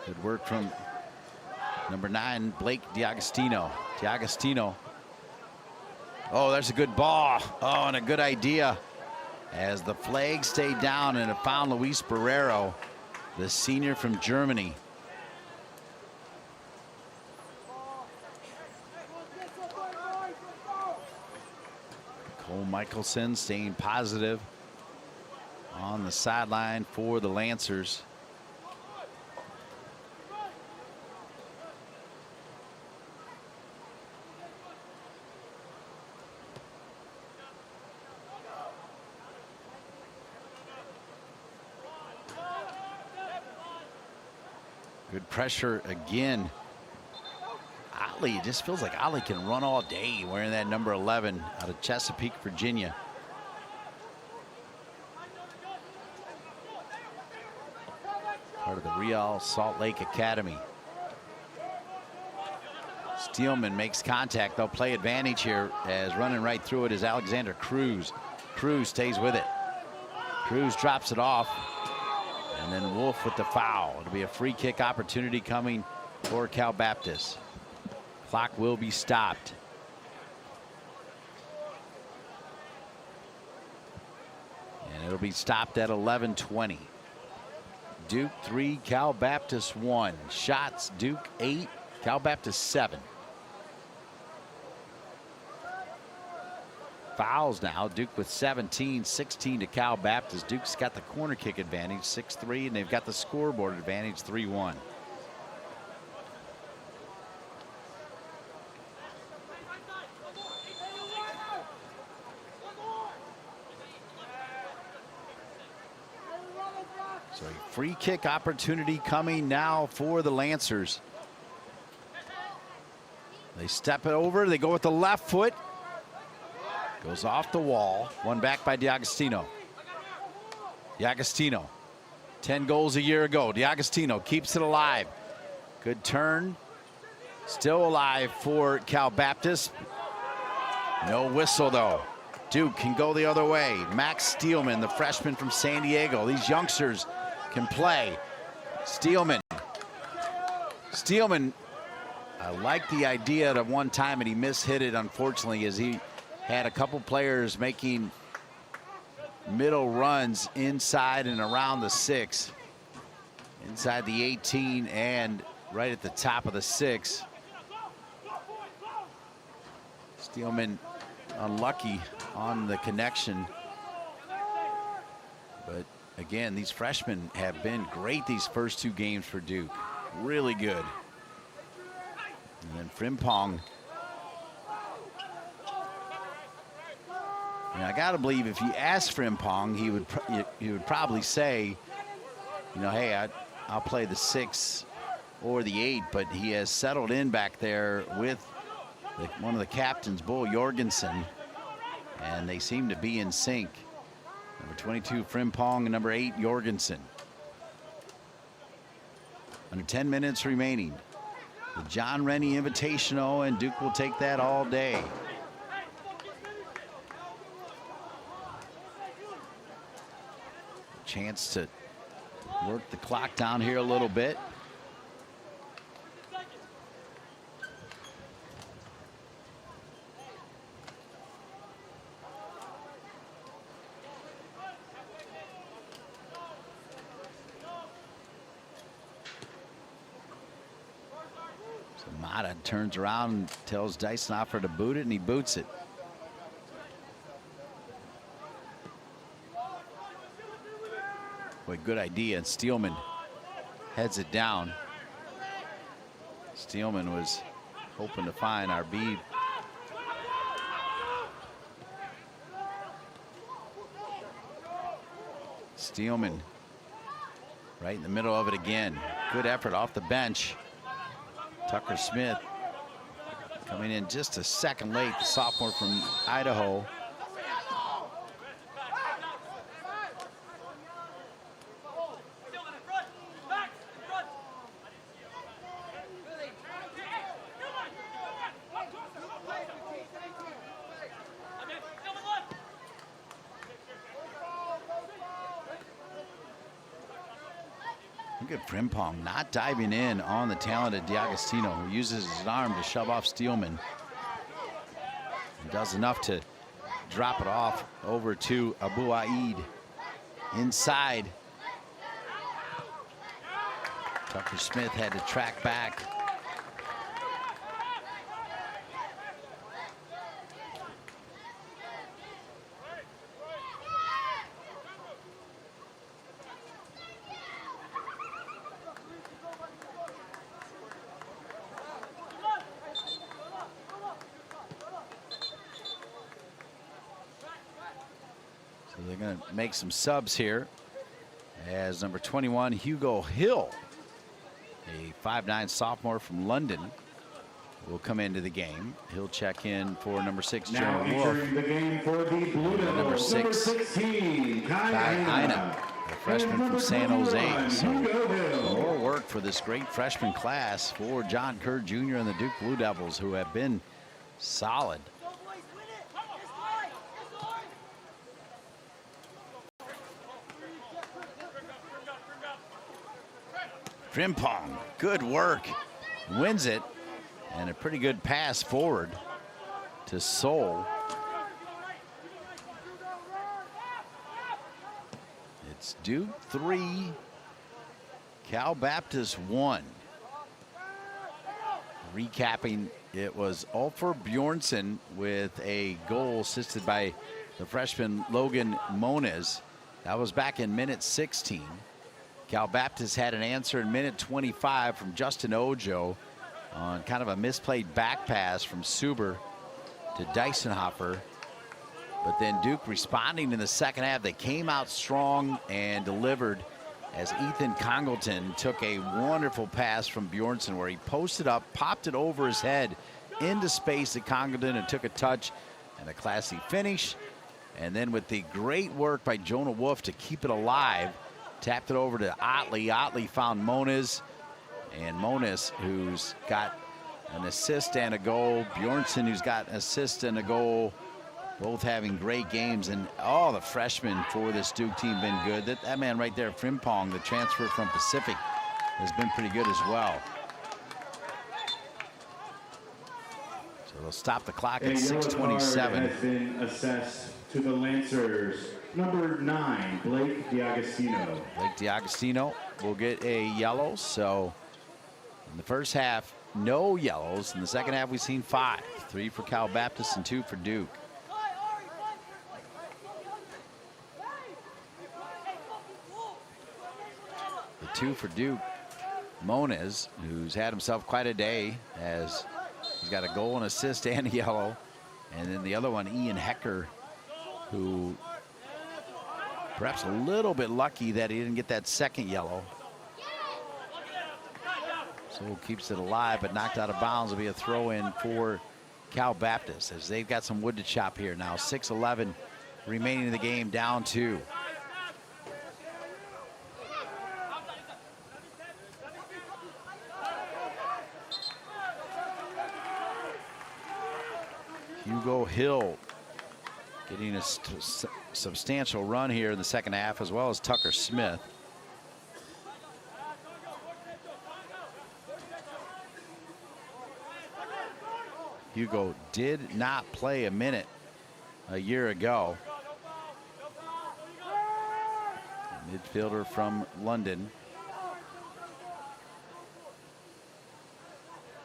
Good work from number 9, Blake D'Agostino. Oh, there's a good ball. Oh, and a good idea. As the flag stayed down and it found Luis Barrero, the senior from Germany. Cole Michelson staying positive on the sideline for the Lancers. Good pressure again. Otley, it just feels like Otley can run all day wearing that number 11 out of Chesapeake, Virginia. Part of the Real Salt Lake Academy. Steelman makes contact. They'll play advantage here, as running right through it is Alexander Cruz. Cruz stays with it. Cruz drops it off. And then Wolf with the foul. It'll be a free kick opportunity coming for Cal Baptist. Clock will be stopped. And it'll be stopped at 11:20. Duke 3, Cal Baptist 1. Shots, Duke 8, Cal Baptist 7. Fouls now, Duke with 17, 16 to Cal Baptist. Duke's got the corner kick advantage, 6-3, and they've got the scoreboard advantage, 3-1. So a free kick opportunity coming now for the Lancers. They step it over, they go with the left foot. Goes off the wall. One back by D'Agostino. D'Agostino, 10 goals a year ago. D'Agostino keeps it alive. Good turn. Still alive for Cal Baptist. No whistle though. Duke can go the other way. Max Steelman, the freshman from San Diego. These youngsters can play. Steelman. I like the idea at one time, and he mishit it, unfortunately, as he had a couple players making middle runs inside and around the 6. Inside the 18 and right at the top of the 6. Steelman unlucky on the connection. But again, these freshmen have been great these first 2 games for Duke. Really good. And then Frimpong. And I got to believe if you asked Frimpong, he would probably say, you know, hey, I'll play the 6 or the 8, but he has settled in back there with one of the captains, Bo Jorgensen, and they seem to be in sync. Number 22, Frimpong, and number 8, Jorgensen. Under 10 minutes remaining. The John Rennie Invitational, and Duke will take that all day. Chance to work the clock down here a little bit. So Mata turns around and tells Dysonoffer to boot it, and he boots it. Boy, good idea. And Steelman heads it down. Steelman was hoping to find Arbib. Steelman right in the middle of it again. Good effort off the bench. Tucker Smith coming in just a second late, the sophomore from Idaho. Look at Frimpong not diving in on the talented D'Agostino, who uses his arm to shove off Steelman. He does enough to drop it off over to Abu Aid inside. Tucker Smith had to track back. They're going to make some subs here as number 21, Hugo Hill, a 5'9" sophomore from London, will come into the game. He'll check in for number 6, Jeremy Wolf. The game for the Blue Devils, number 16, Kai Ina, a freshman from San Jose. So more work for this great freshman class for John Kerr Jr. and the Duke Blue Devils, who have been solid. Frimpong, good work, wins it, and a pretty good pass forward to Soul. It's Duke 3, Cal Baptist won. Recapping, it was Ulfur Bjornsson with a goal assisted by the freshman Logan Moniz. That was back in minute 16. Cal Baptist had an answer in minute 25 from Justin Ojo on kind of a misplayed back pass from Suber to Dysenhofer. But then Duke responding in the second half. They came out strong and delivered as Ethan Congleton took a wonderful pass from Bjornsson where he posted up, popped it over his head into space to Congleton and took a touch and a classy finish. And then with the great work by Jonah Wolf to keep it alive, tapped it over to Otley. Otley found Moniz, and Moniz, who's got an assist and a goal. Bjornsson, who's got an assist and a goal. Both having great games, and all the freshmen for this Duke team been good. That man right there, Frimpong, the transfer from Pacific, has been pretty good as well. So they'll stop the clock at 6:27. Has been assessed to the Lancers. Number 9, Blake D'Agostino. Blake D'Agostino will get a yellow. So in the first half, no yellows. In the second half, we've seen 5. 3 for Cal Baptist and 2 for Duke. The 2 for Duke, Moniz, who's had himself quite a day, as he's got a goal, and assist, and a yellow. And then the other one, Ian Hecker, who perhaps a little bit lucky that he didn't get that second yellow. So keeps it alive, but knocked out of bounds. Will be a throw in for Cal Baptist, as they've got some wood to chop here now. 6:11 remaining in the game, down 2. Hugo Hill getting a substantial run here in the second half, as well as Tucker Smith. Hugo did not play a minute a year ago. Midfielder from London.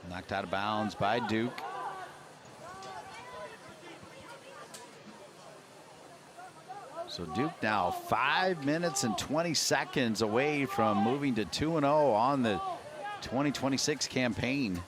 Knocked out of bounds by Duke. So Duke now 5 minutes and 20 seconds away from moving to 2-0 on the 2026 campaign.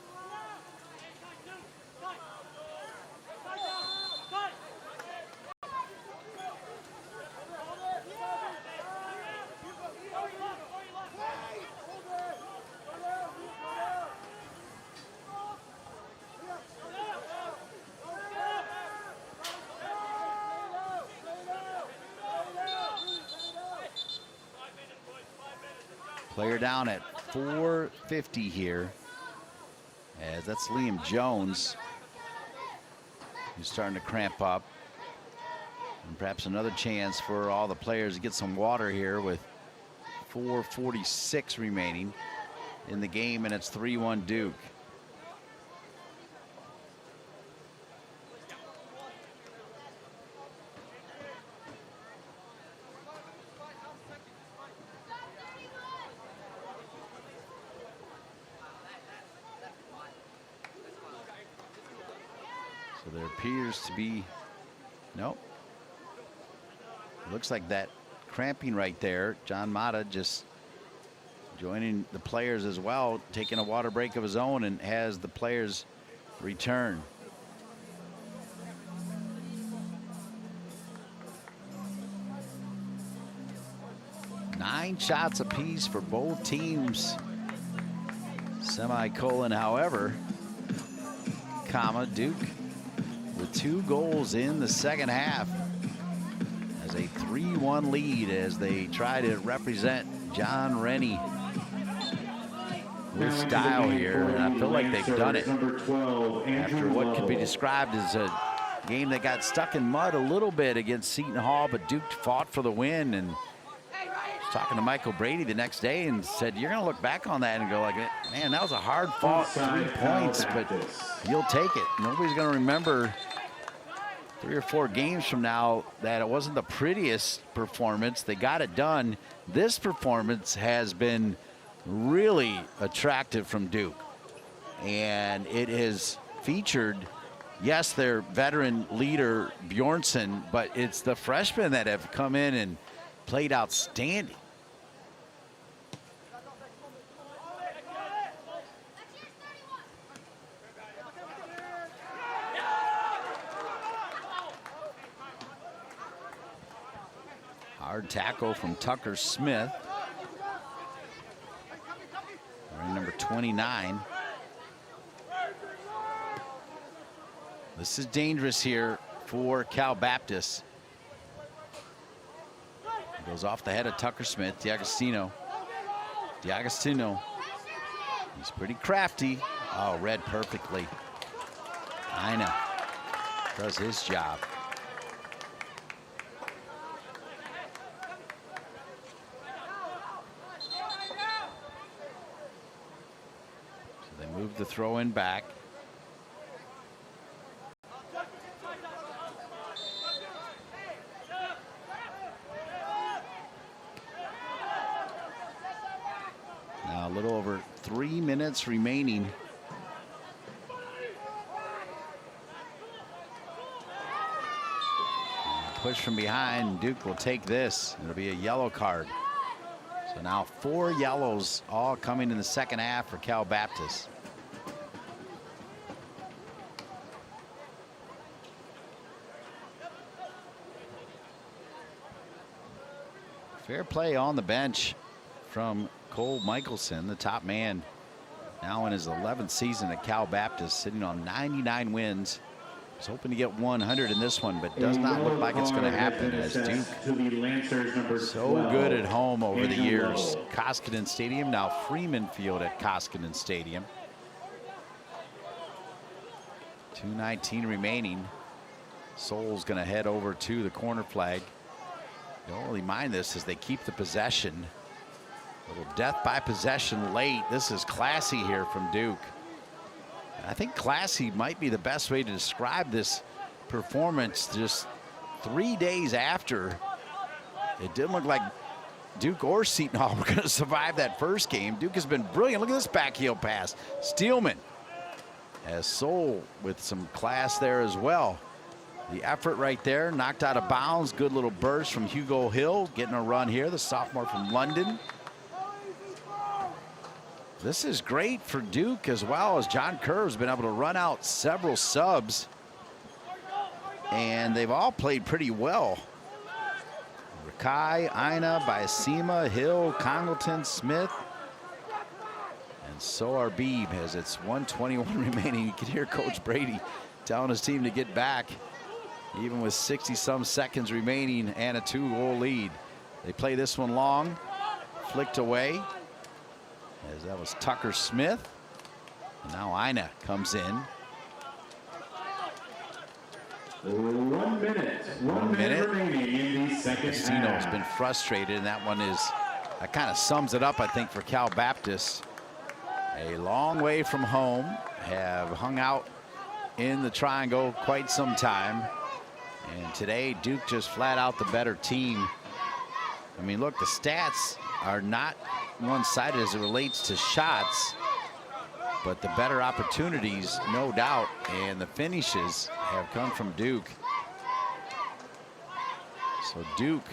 Player down at 4:50 here, as that's Liam Jones, who's starting to cramp up. And perhaps another chance for all the players to get some water here with 4:46 remaining in the game, and it's 3-1 Duke. So there appears to be, nope. It looks like that cramping right there. John Mata just joining the players as well, taking a water break of his own, and has the players return. Nine shots apiece for both teams. Semicolon, however, comma, Duke with 2 goals in the second half as a 3-1 lead as they try to represent John Rennie with style here. And I feel like they've done it after what could be described as a game that got stuck in mud a little bit against Seton Hall, but Duke fought for the win. And talking to Michael Brady the next day and said, you're going to look back on that and go like, man, that was a hard fought 3 points, but you'll take it. Nobody's going to remember 3 or 4 games from now that it wasn't the prettiest performance. They got it done. This performance has been really attractive from Duke. And it is featured, yes, their veteran leader, Bjornsson, but it's the freshmen that have come in and played outstanding. Hard tackle from Tucker Smith. Number 29. This is dangerous here for Cal Baptist. Goes off the head of Tucker Smith. D'Agostino. He's pretty crafty. Oh, read perfectly. Ina does his job. Move the throw in back. Now a little over 3 minutes remaining. Push from behind. Duke will take this. It'll be a yellow card. So now 4 yellows all coming in the second half for Cal Baptist. Fair play on the bench from Cole Michelson, the top man, now in his 11th season at Cal Baptist, sitting on 99 wins. He's hoping to get 100 in this one, but does not look like it's going to happen, as Duke so good at home over the years. Congleton Stadium, now Freeman Field at Congleton Stadium. 2:19 remaining. Soul's going to head over to the corner flag. Don't really mind this as they keep the possession. A little death by possession late. This is classy here from Duke. I think classy might be the best way to describe this performance. Just 3 days after, it didn't look like Duke or Seton Hall were going to survive that first game. Duke has been brilliant. Look at this backheel pass. Steelman has Soul with some class there as well. The effort right there, knocked out of bounds. Good little burst from Hugo Hill, getting a run here, the sophomore from London. This is great for Duke, as well as John Kerr has been able to run out several subs. And they've all played pretty well. Rakai, Ina, Biasima, Hill, Congleton, Smith. And Soar Beebe, as it's 1:21 remaining. You can hear Coach Brady telling his team to get back, even with 60-some seconds remaining and a 2-goal lead. They play this one long, flicked away, as that was Tucker Smith. And now Ina comes in. 1 minute. One minute remaining in the second half. Castino's been frustrated, and that kind of sums it up, I think, for Cal Baptist. A long way from home, have hung out in the triangle quite some time. And today, Duke just flat out the better team. I mean, look, the stats are not one-sided as it relates to shots, but the better opportunities, no doubt, and the finishes have come from Duke. So Duke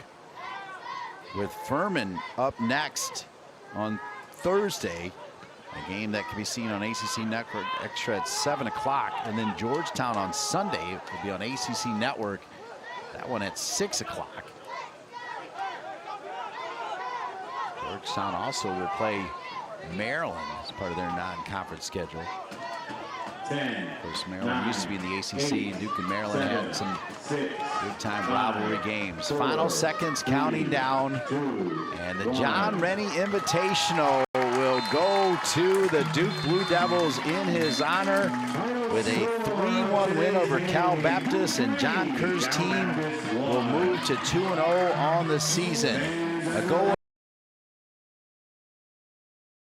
with Furman up next on Thursday, a game that can be seen on ACC Network Extra at 7 o'clock, and then Georgetown on Sunday will be on ACC Network, that one at 6 o'clock. Georgetown also will play Maryland as part of their non-conference schedule. 10, of course, Maryland used to be in the ACC, and Duke and Maryland had some big-time rivalry games. Final seconds counting down, and the John Rennie Invitational will go to the Duke Blue Devils in his honor with a 3-1 win over Cal Baptist, and John Kerr's team will move to 2-0 on the season. A goal